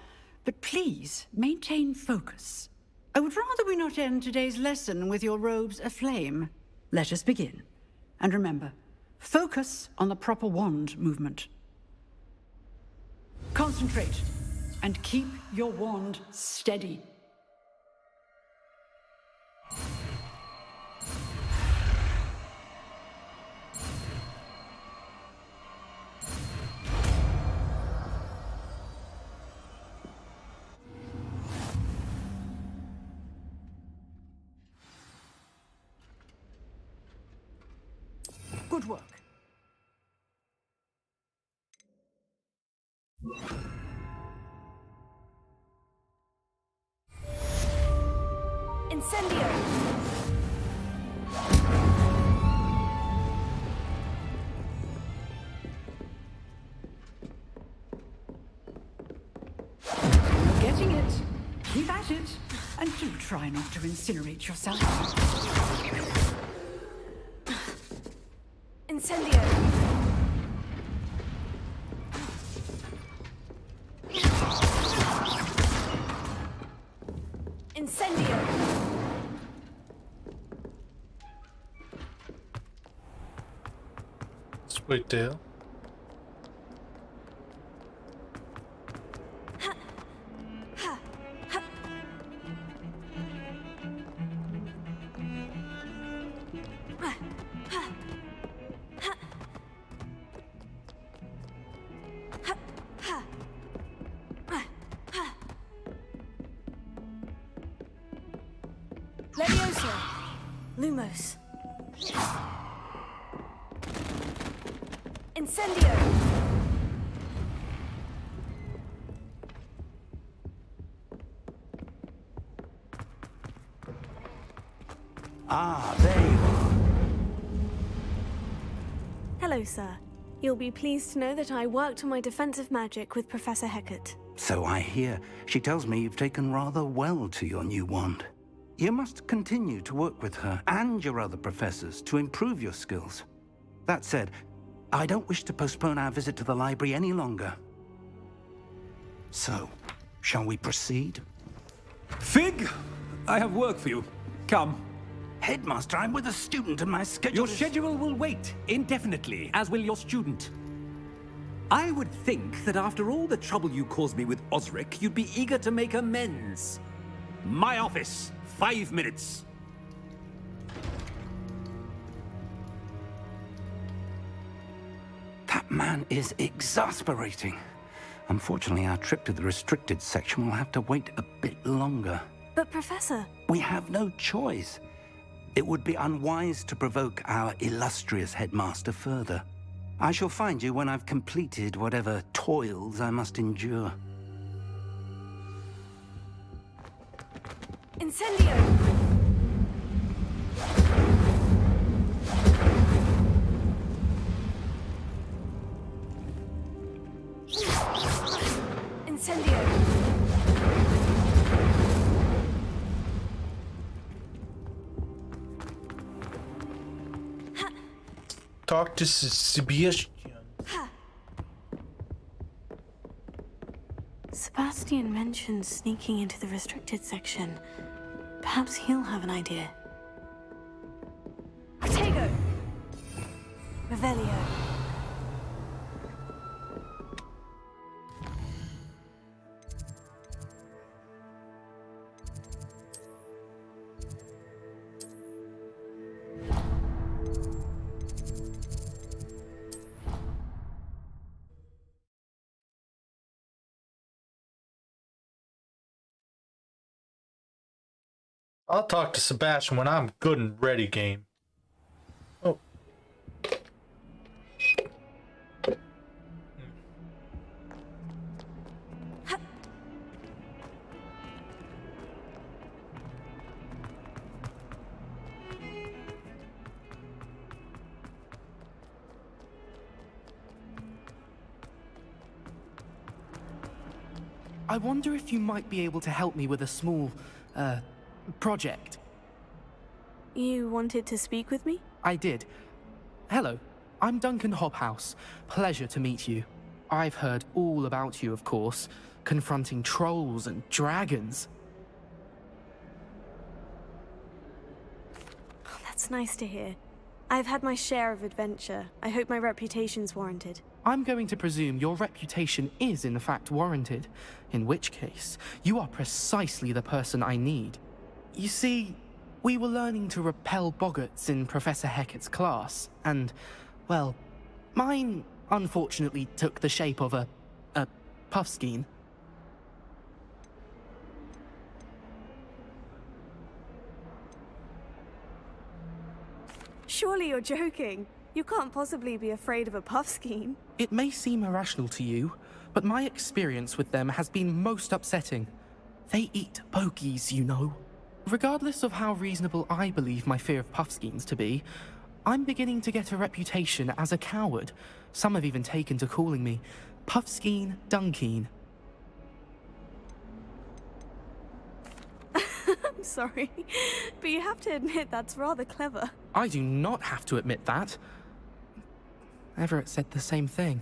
but please maintain focus. I would rather we not end today's lesson with your robes aflame. Let us begin. And remember, focus on the proper wand movement. Concentrate and keep your wand steady. Good work. Incendio! You're getting it. Keep at it. And do try not to incinerate yourself. Incendio! Incendio! Sweet deal. Leviosa! Lumos! Incendio! Ah, there you are. Hello, sir. You'll be pleased to know that I worked on my defensive magic with Professor Hecat. So I hear. She tells me you've taken rather well to your new wand. You must continue to work with her and your other professors to improve your skills. That said, I don't wish to postpone our visit to the library any longer. So, shall we proceed? Fig! I have work for you. Come. Headmaster, I'm with a student and my schedule Your schedule will wait indefinitely, as will your student. I would think that after all the trouble you caused me with Osric, you'd be eager to make amends. My office, 5 minutes. That man is exasperating. Unfortunately, our trip to the restricted section will have to wait a bit longer. But Professor... We have no choice. It would be unwise to provoke our illustrious headmaster further. I shall find you when I've completed whatever toils I must endure. Incendio! Incendio! Talk to Sebastian. Sebastian mentioned sneaking into the restricted section. Perhaps he'll have an idea. Protego! Revelio. I'll talk to Sebastian when I'm good and ready, game. Oh. I wonder if you might be able to help me with a small, project. You wanted to speak with me? I did. Hello, I'm Duncan Hobhouse. Pleasure to meet you. I've heard all about you, of course, confronting trolls and dragons. Oh, that's nice to hear. I've had my share of adventure. I hope my reputation's warranted. I'm going to presume your reputation is in fact warranted, in which case, you are precisely the person I need. You see, we were learning to repel boggarts in Professor Hecat's class, and, well, mine unfortunately took the shape of a puffskein. Surely you're joking. You can't possibly be afraid of a puffskein. It may seem irrational to you, but my experience with them has been most upsetting. They eat bogies, you know. Regardless of how reasonable I believe my fear of puffskeins to be, I'm beginning to get a reputation as a coward. Some have even taken to calling me Puffskeen Dunkeen. I'm sorry, but you have to admit that's rather clever. I do not have to admit that. Everett said the same thing.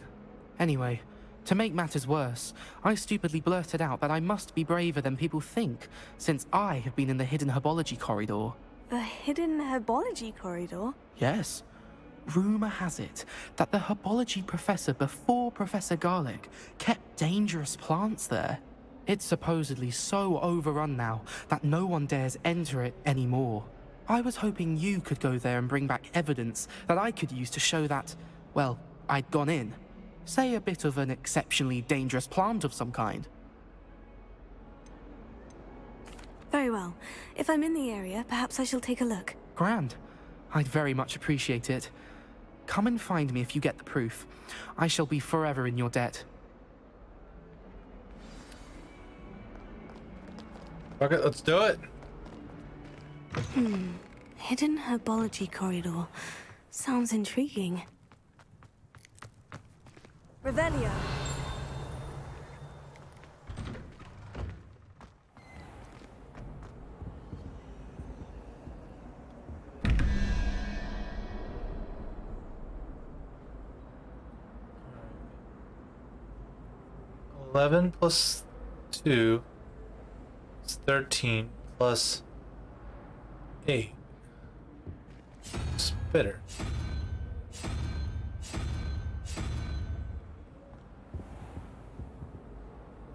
Anyway, to make matters worse, I stupidly blurted out that I must be braver than people think, since I have been in the hidden herbology corridor. The hidden herbology corridor? Yes. Rumor has it that the herbology professor before Professor Garlic kept dangerous plants there. It's supposedly so overrun now that no one dares enter it anymore. I was hoping you could go there and bring back evidence that I could use to show that, well, I'd gone in. Say a bit of an exceptionally dangerous plant of some kind. Very well. If I'm in the area, perhaps I shall take a look. Grand. I'd very much appreciate it. Come and find me if you get the proof. I shall be forever in your debt. Okay, let's do it. Hidden herbology corridor. Sounds intriguing. Revelio. $11 plus 2 is 13 plus 8. Spitter.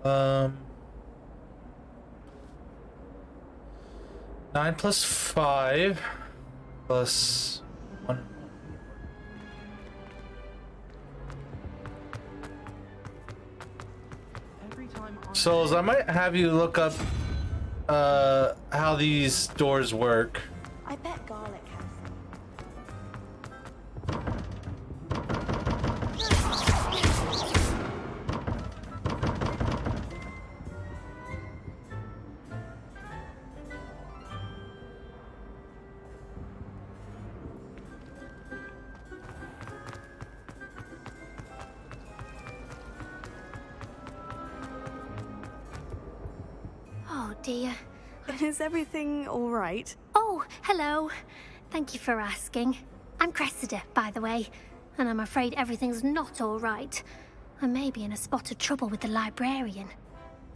9 plus 5 plus 1. Souls, I might have you look up how these doors work. I bet Garlic has. Oh dear. Is everything all right? Oh, hello. Thank you for asking. I'm Cressida, by the way, and I'm afraid everything's not all right. I may be in a spot of trouble with the librarian.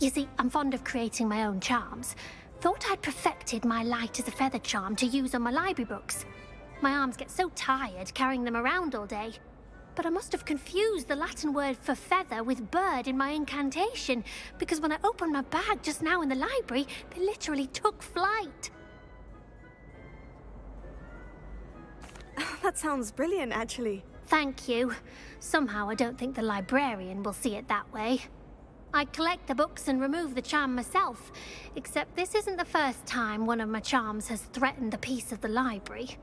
You see, I'm fond of creating my own charms. Thought I'd perfected my light as a feather charm to use on my library books. My arms get so tired carrying them around all day. But I must have confused the Latin word for feather with bird in my incantation, because when I opened my bag just now in the library, they literally took flight. That sounds brilliant, actually. Thank you. Somehow I don't think the librarian will see it that way. I collect the books and remove the charm myself, except this isn't the first time one of my charms has threatened a piece of the library.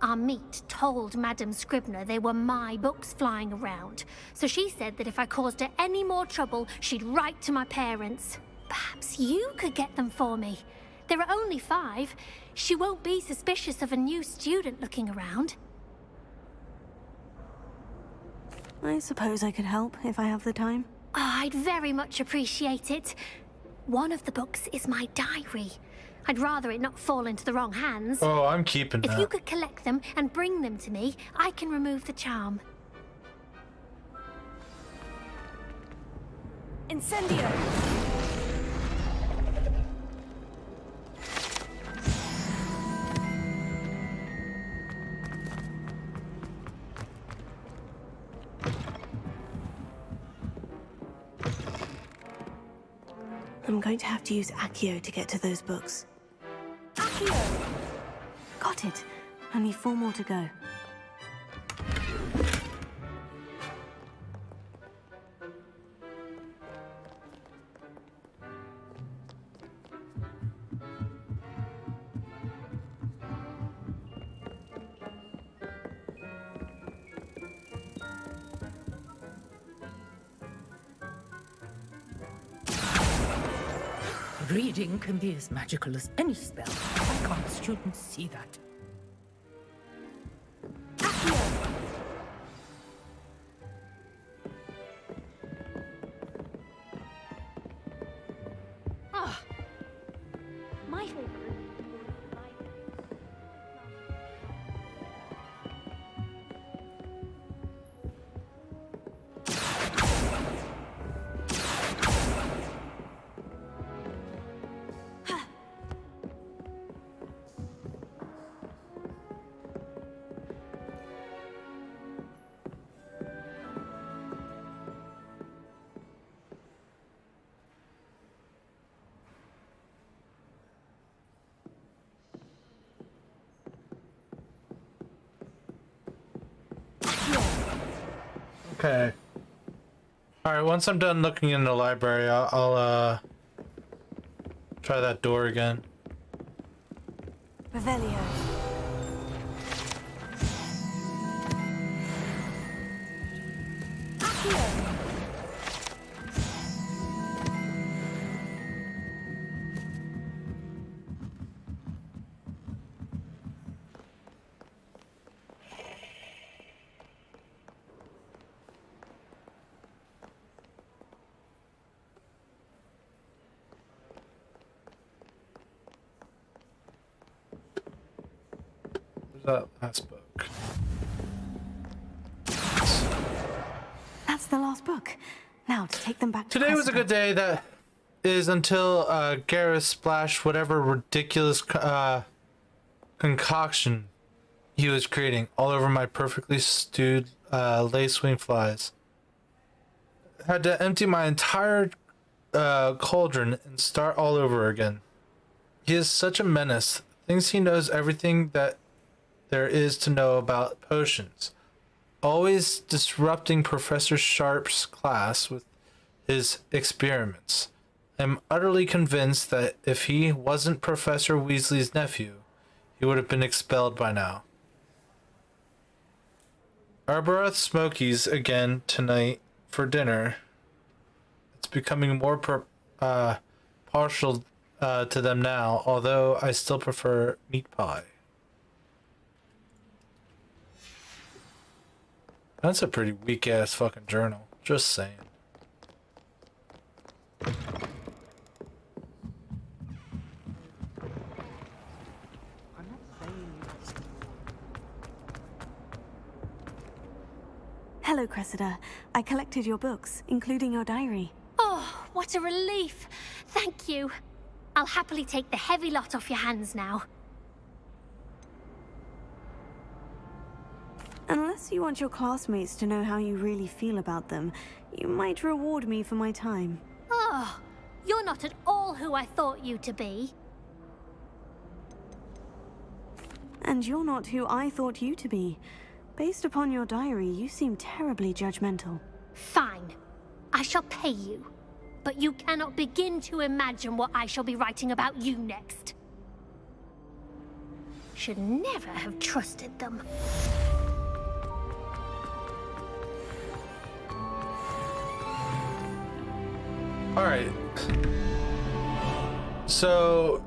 Our meet told Madame Scribner they were my books flying around, so she said that if I caused her any more trouble, she'd write to my parents. Perhaps you could get them for me. There are only 5. She won't be suspicious of a new student looking around. I suppose I could help if I have the time. Oh, I'd very much appreciate it. One of the books is my diary. I'd rather it not fall into the wrong hands. Oh, I'm keeping that. If you could collect them and bring them to me, I can remove the charm. Incendio! I'm going to have to use Accio to get to those books. Accio! Got it. Only 4 more to go. Reading can be as magical as any spell. Why can't students see that? Ah, my favorite. Okay. Alright, once I'm done looking in the library, I'll try that door again. Revelio. That last book. That's the last book. Now to take them back to Today was a good day. That is until Garrus splashed whatever ridiculous concoction he was creating all over my perfectly stewed lace wing flies. Had to empty my entire cauldron and start all over again. He is such a menace. Thinks he knows everything that there is to know about potions. Always disrupting Professor Sharp's class with his experiments. I'm utterly convinced that if he wasn't Professor Weasley's nephew, he would have been expelled by now. Arborough Smokies again tonight for dinner. It's becoming more partial to them now, although I still prefer meat pie. That's a pretty weak ass fucking journal. Just saying. Hello, Cressida. I collected your books, including your diary. Oh, what a relief. Thank you. I'll happily take the heavy lot off your hands now. Unless you want your classmates to know how you really feel about them, you might reward me for my time. Oh, you're not at all who I thought you to be. And you're not who I thought you to be. Based upon your diary, you seem terribly judgmental. Fine. I shall pay you. But you cannot begin to imagine what I shall be writing about you next. Should never have trusted them. Alright. So,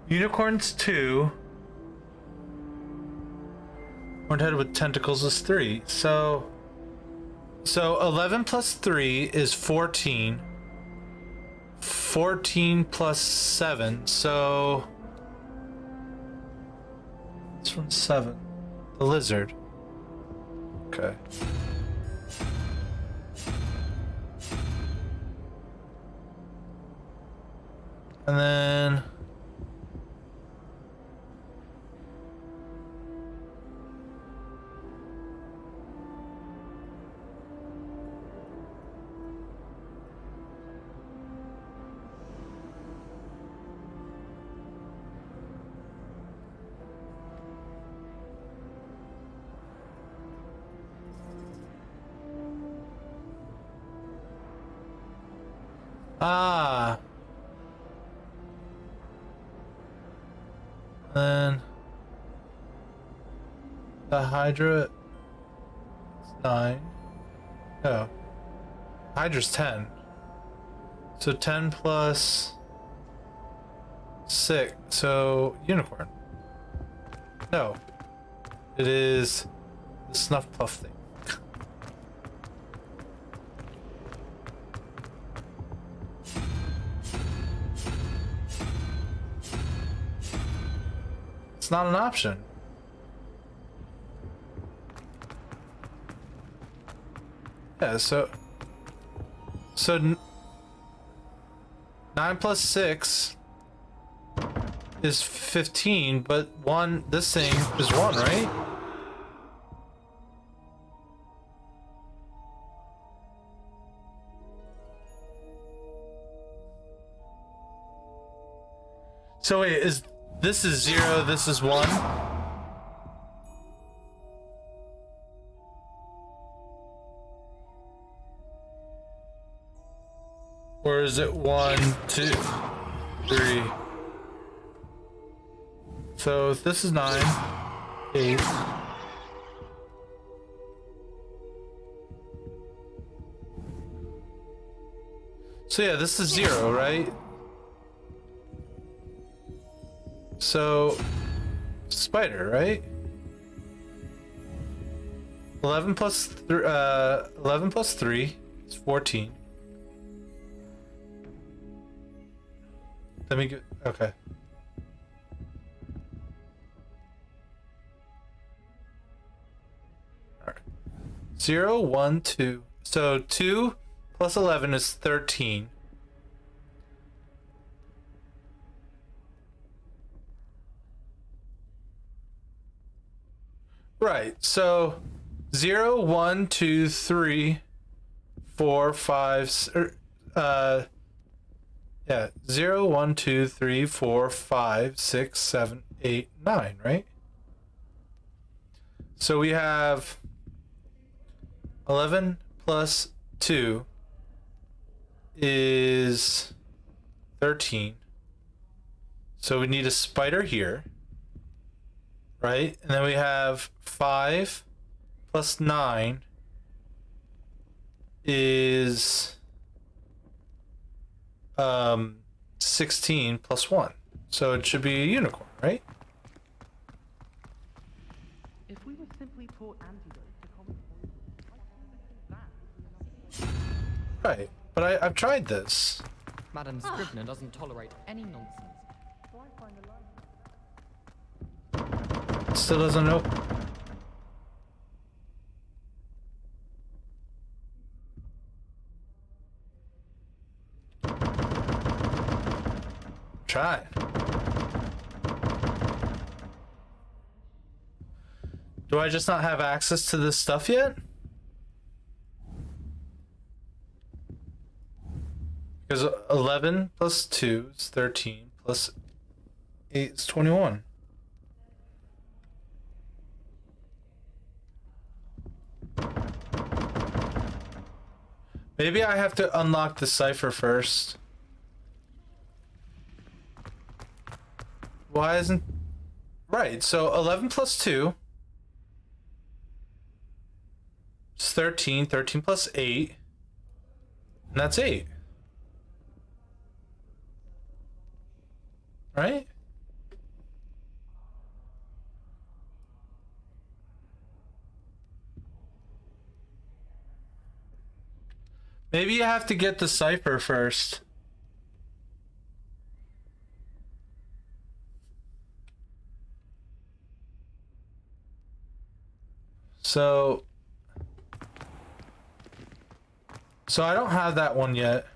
Unicorns 2. Horned-head with tentacles is 3. So 11 plus 3 is 14. 14 plus 7. So this one's 7. The lizard. Okay. And then then the Hydra is 9. No. Hydra's 10. So 10 plus 6. So unicorn. No. It is the snuff puff thing. It's not an option. Yeah, so 9 plus 6 is 15, but this thing is 1, right? So wait, this is 0, this is 1? Or is it 1, 2, 3? So if this is 9, 8. So yeah, this is 0, right? So spider, right? 11 plus 3 is 14. Let me get, okay. All right. 0, 1, 2. So 2 plus 11 is 13. Right, so 0, 1, 2, 3, 4, 5, Yeah, 0, 1, 2, 3, 4, 5, 6, 7, 8, 9, right? So we have 11 plus 2 is 13. So we need a spider here, right? And then we have 5 plus 9 is 16 plus 1. So it should be a unicorn, right? If we were simply taught antidote to common poison, Right. But I've tried this. Madam Scrivener doesn't tolerate any nonsense. Still doesn't know. Try. Do I just not have access to this stuff yet? Because 11 plus 2 is 13 plus 8 is 21. Maybe I have to unlock the cipher first. Why isn't... Right, so 11 plus 2 is 13. 13 plus 8. And that's 8. Right? Maybe you have to get the cipher first. So I don't have that one yet.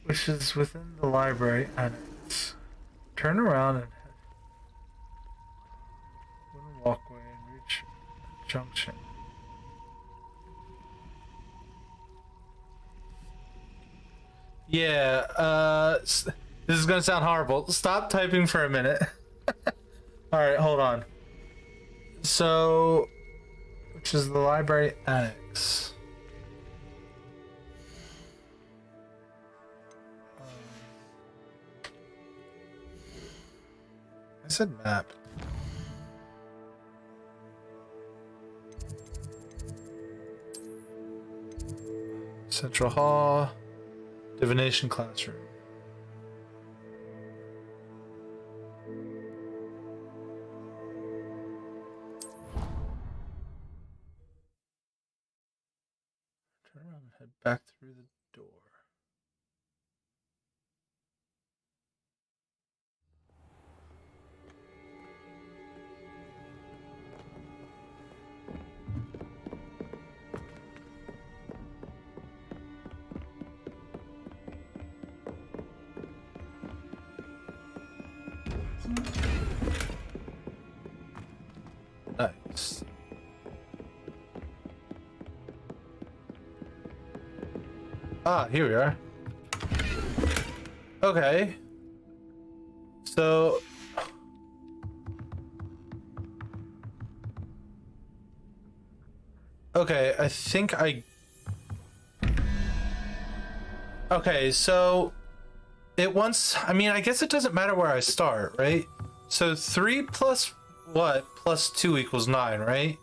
Which is within the library annex. Turn around and head wooden walkway and reach a junction. Yeah, this is gonna sound horrible. Stop typing for a minute. Alright, hold on. So, which is the library annex. I said map. Central Hall, Divination Classroom. Turn around and head back through the door. Nice. Ah, here we are. Okay. So... Okay, I think I... Okay, so... It wants... I mean, I guess it doesn't matter where I start, right? So 3 plus what? Plus 2 equals 9, right?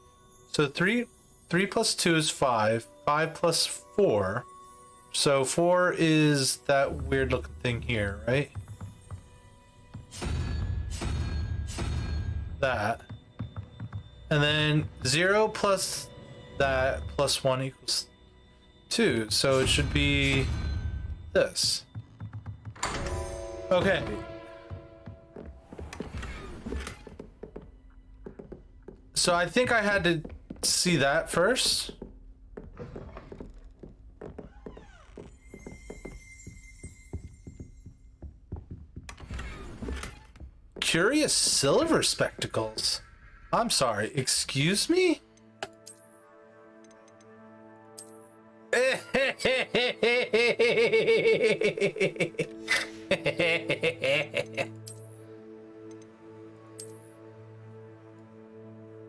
So 3 plus 2 is 5. 5 plus 4. So 4 is that weird looking thing here, right? That. And then 0 plus that plus 1 equals 2. So it should be this. Okay. So I think I had to see that first. Curious silver spectacles. I'm sorry, excuse me?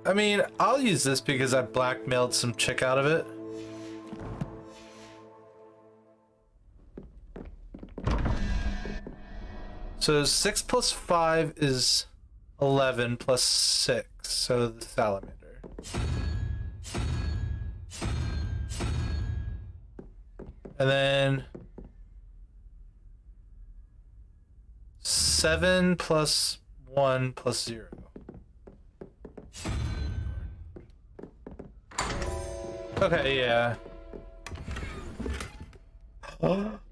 I mean, I'll use this because I blackmailed some chick out of it. So 6 plus 5 is 11 plus 6. So the salamander. And then 7 plus 1 plus 0. Okay, yeah.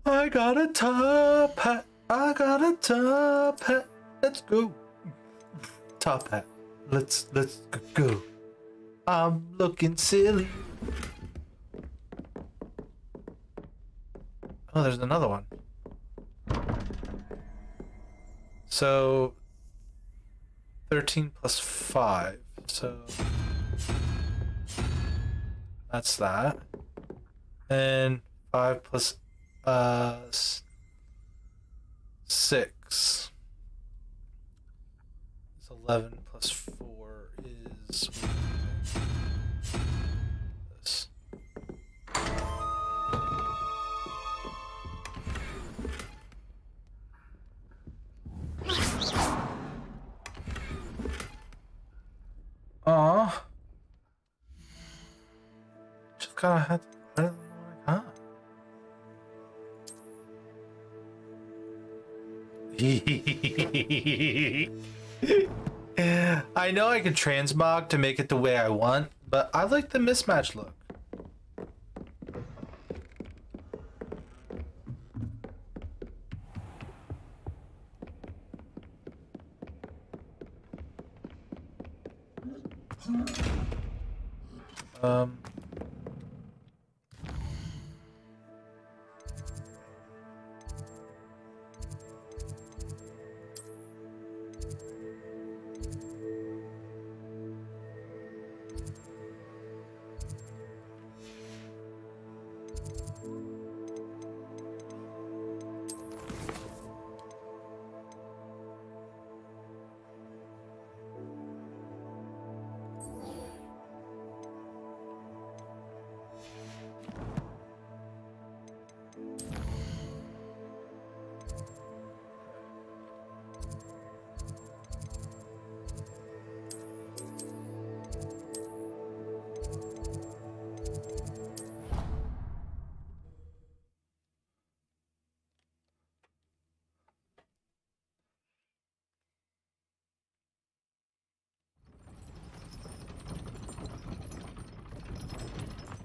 I got a top hat. I got a top hat. Let's go. Top hat. Let's go. I'm looking silly. Oh, there's another one. So 13 plus 5. So that's that. And 5 plus 6. It's 11 plus 4 is this. Aw. Just kind of had to better than what I got. I know I can transmog to make it the way I want, but I like the mismatch look.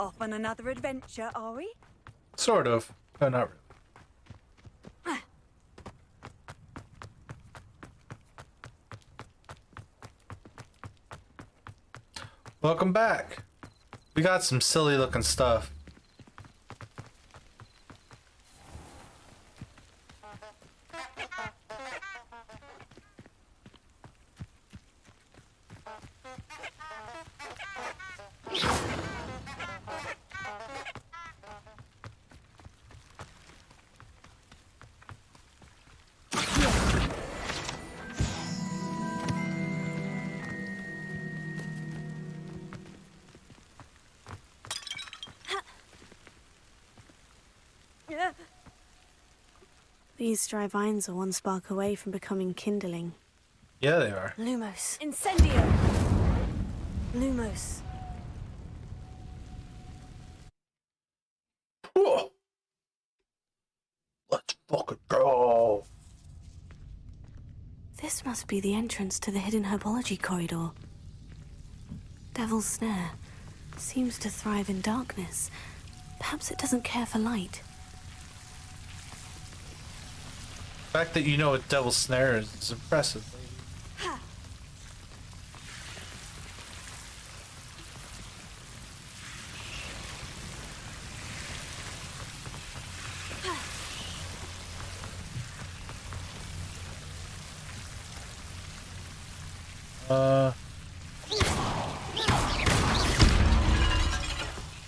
Off on another adventure, are we? Sort of. No, not really. Welcome back. We got some silly looking stuff. These dry vines are one spark away from becoming kindling. Yeah, they are. Lumos. Incendio! Lumos. Whoa. Let's fucking go. This must be the entrance to the hidden herbology corridor. Devil's Snare seems to thrive in darkness. Perhaps it doesn't care for light. The fact that you know what Devil's Snare is impressive.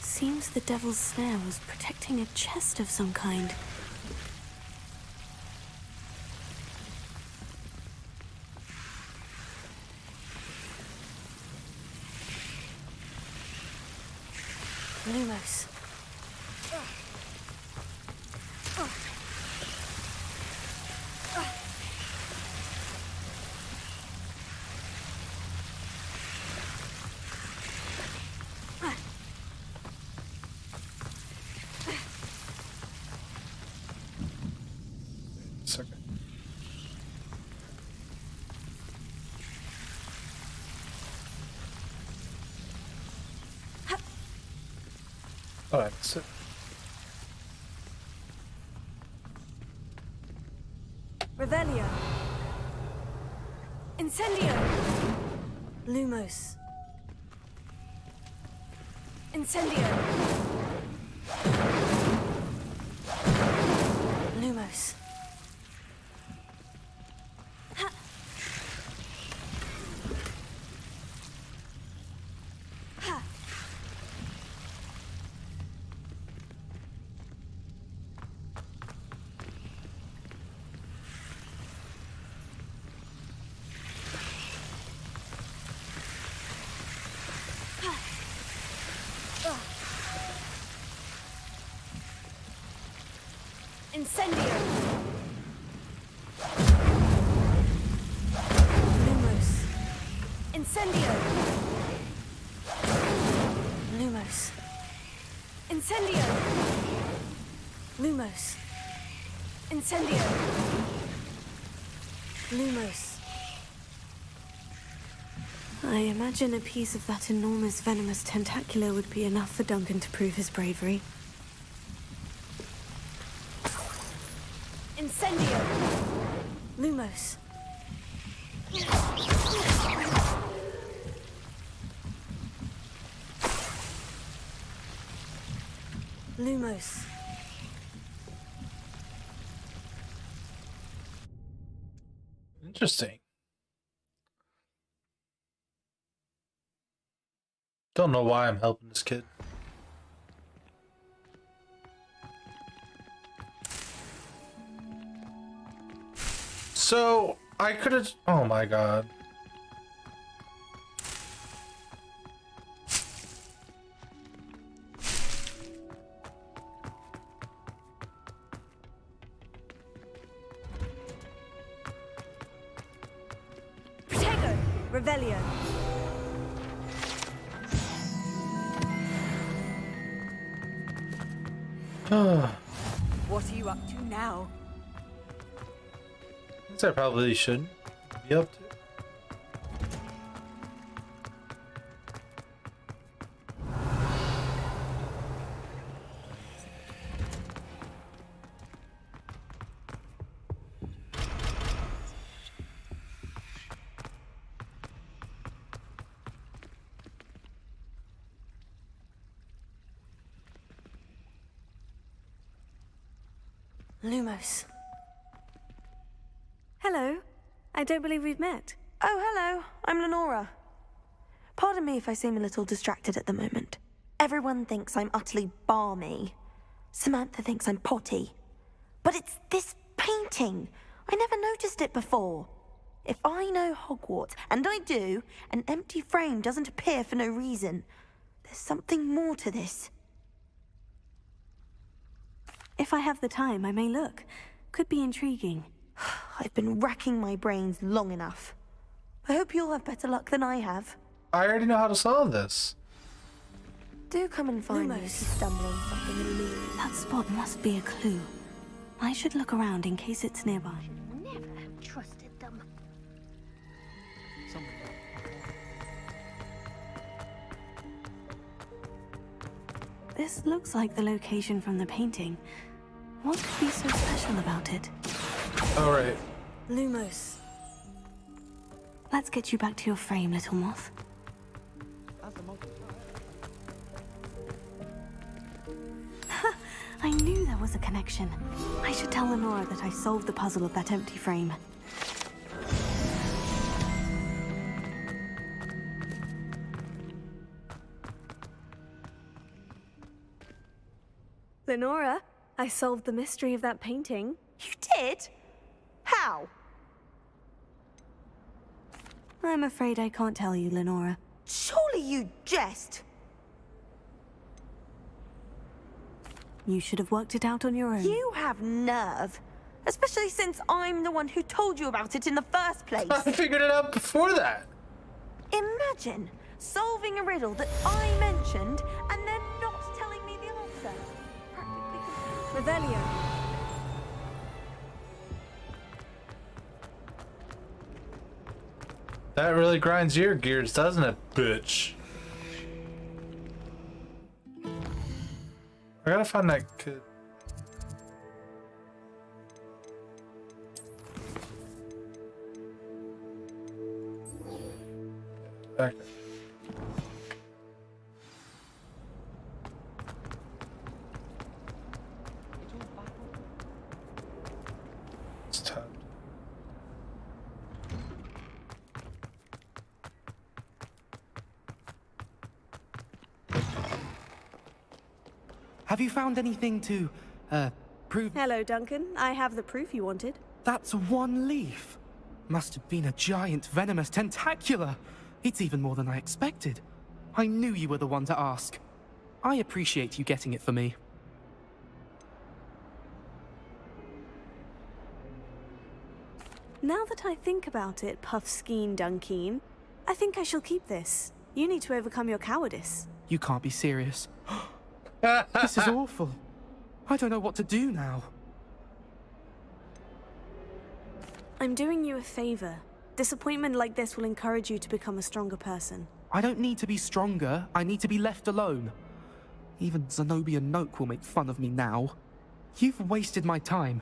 Seems the Devil's Snare was protecting a chest of some kind. Lumos. Second. Alright, so Revelio. Incendio. Lumos. Incendio. Lumos. Incendio. Lumos. Incendio. Lumos. Incendio. Lumos. Incendio. Lumos. I imagine a piece of that enormous venomous tentacular would be enough for Duncan to prove his bravery. Incendio! Lumos. Lumos. interesting. Don't know why I'm helping this kid. So I could have. Oh my god. Protego, Revelio. What are you up to now? I probably shouldn't be up to. Lumos. Hello. I don't believe we've met. Oh, hello. I'm Lenora. Pardon me if I seem a little distracted at the moment. Everyone thinks I'm utterly balmy. Samantha thinks I'm potty. But it's this painting. I never noticed it before. If I know Hogwarts, and I do, an empty frame doesn't appear for no reason. There's something more to this. If I have the time, I may look. Could be intriguing. I've been racking my brains long enough. I hope you'll have better luck than I have. I already know how to solve this. Do come and find me if you stumble on something illuminating. That spot must be a clue. I should look around in case it's nearby. Never have trusted them. This looks like the location from the painting. What could be so special about it? All right. Lumos. Let's get you back to your frame, little moth. I knew there was a connection. I should tell Lenora that I solved the puzzle of that empty frame. Lenora, I solved the mystery of that painting. You did? How? I'm afraid I can't tell you, Lenora. Surely you jest. You should have worked it out on your own. You have nerve. Especially since I'm the one who told you about it in the first place. I figured it out before that. Imagine solving a riddle that I mentioned and then not telling me the answer. Revelio. That really grinds your gears, doesn't it, bitch? I gotta find that kid. Okay. It's time. Have you found anything to, prove? Hello, Duncan. I have the proof you wanted. That's one leaf. Must have been a giant venomous tentacula. It's even more than I expected. I knew you were the one to ask. I appreciate you getting it for me. Now that I think about it, Puffskein Dunkeen, I think I shall keep this. You need to overcome your cowardice. You can't be serious. This is awful. I don't know what to do now. I'm doing you a favor. Disappointment like this will encourage you to become a stronger person. I don't need to be stronger. I need to be left alone. Even Zenobia Noak will make fun of me now. You've wasted my time.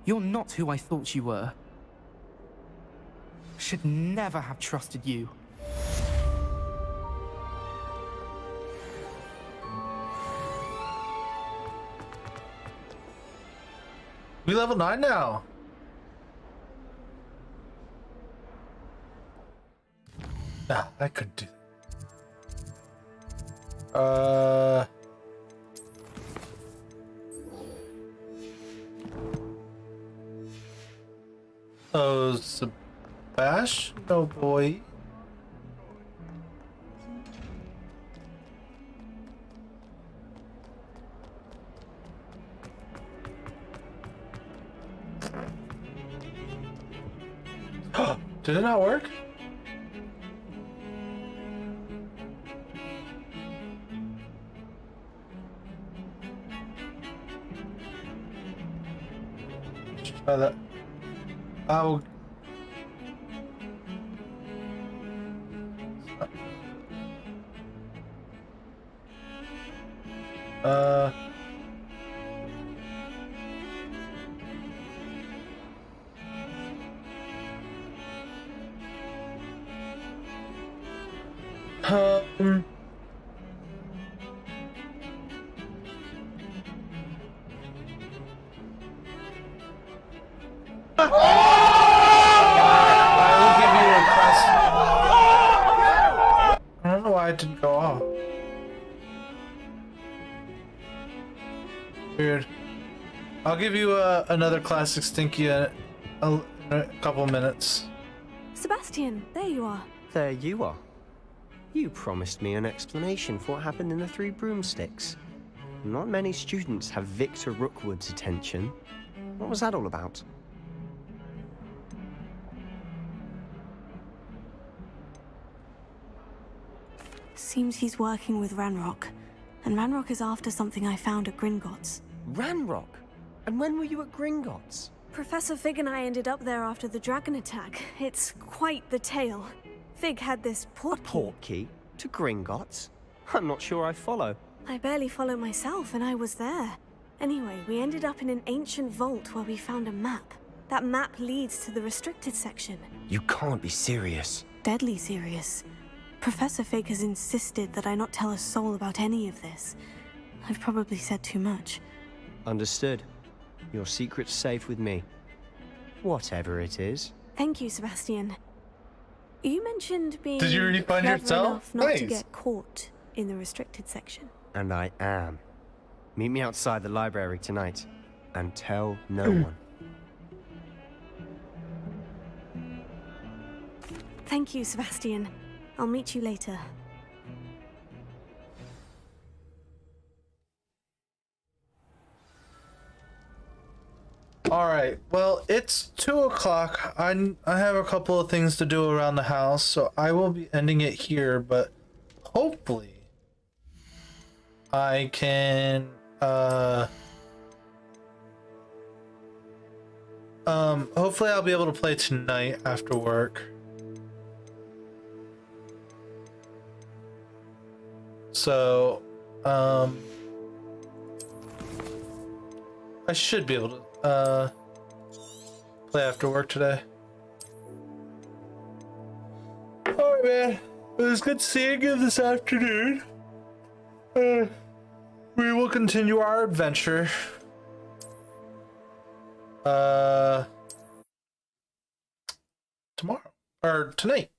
You're not who I thought you were. Should never have trusted you. We level 9 now. Nah, I couldn't do that. Oh, Sebastian, oh boy. Did it not work? Try that. I'll. I don't know why it didn't go off. Weird. I'll give you another classic Stinky in a couple minutes. Sebastian, there you are. There you are. You promised me an explanation for what happened in the Three Broomsticks. Not many students have Victor Rookwood's attention. What was that all about? Seems he's working with Ranrock. And Ranrock is after something I found at Gringotts. Ranrock? And when were you at Gringotts? Professor Fig and I ended up there after the dragon attack. It's quite the tale. Fig had this portkey. A portkey? To Gringotts? I'm not sure I follow. I barely follow myself, and I was there. Anyway, we ended up in an ancient vault where we found a map. That map leads to the restricted section. You can't be serious. Deadly serious. Professor Fig has insisted that I not tell a soul about any of this. I've probably said too much. Understood. Your secret's safe with me. Whatever it is. Thank you, Sebastian. You mentioned being Did you really find clever yourself? enough not to Nice. get caught in the restricted section. And I am. Meet me outside the library tonight. And tell no one. Thank you, Sebastian. I'll meet you later. Alright, well, it's 2 o'clock. I have a couple of things to do around the house, so I will be ending it here, but hopefully I can, hopefully I'll be able to play tonight after work. So, I should be able to, play after work today. Alright, man. It was good seeing you this afternoon. We will continue our adventure. Tomorrow. Or tonight.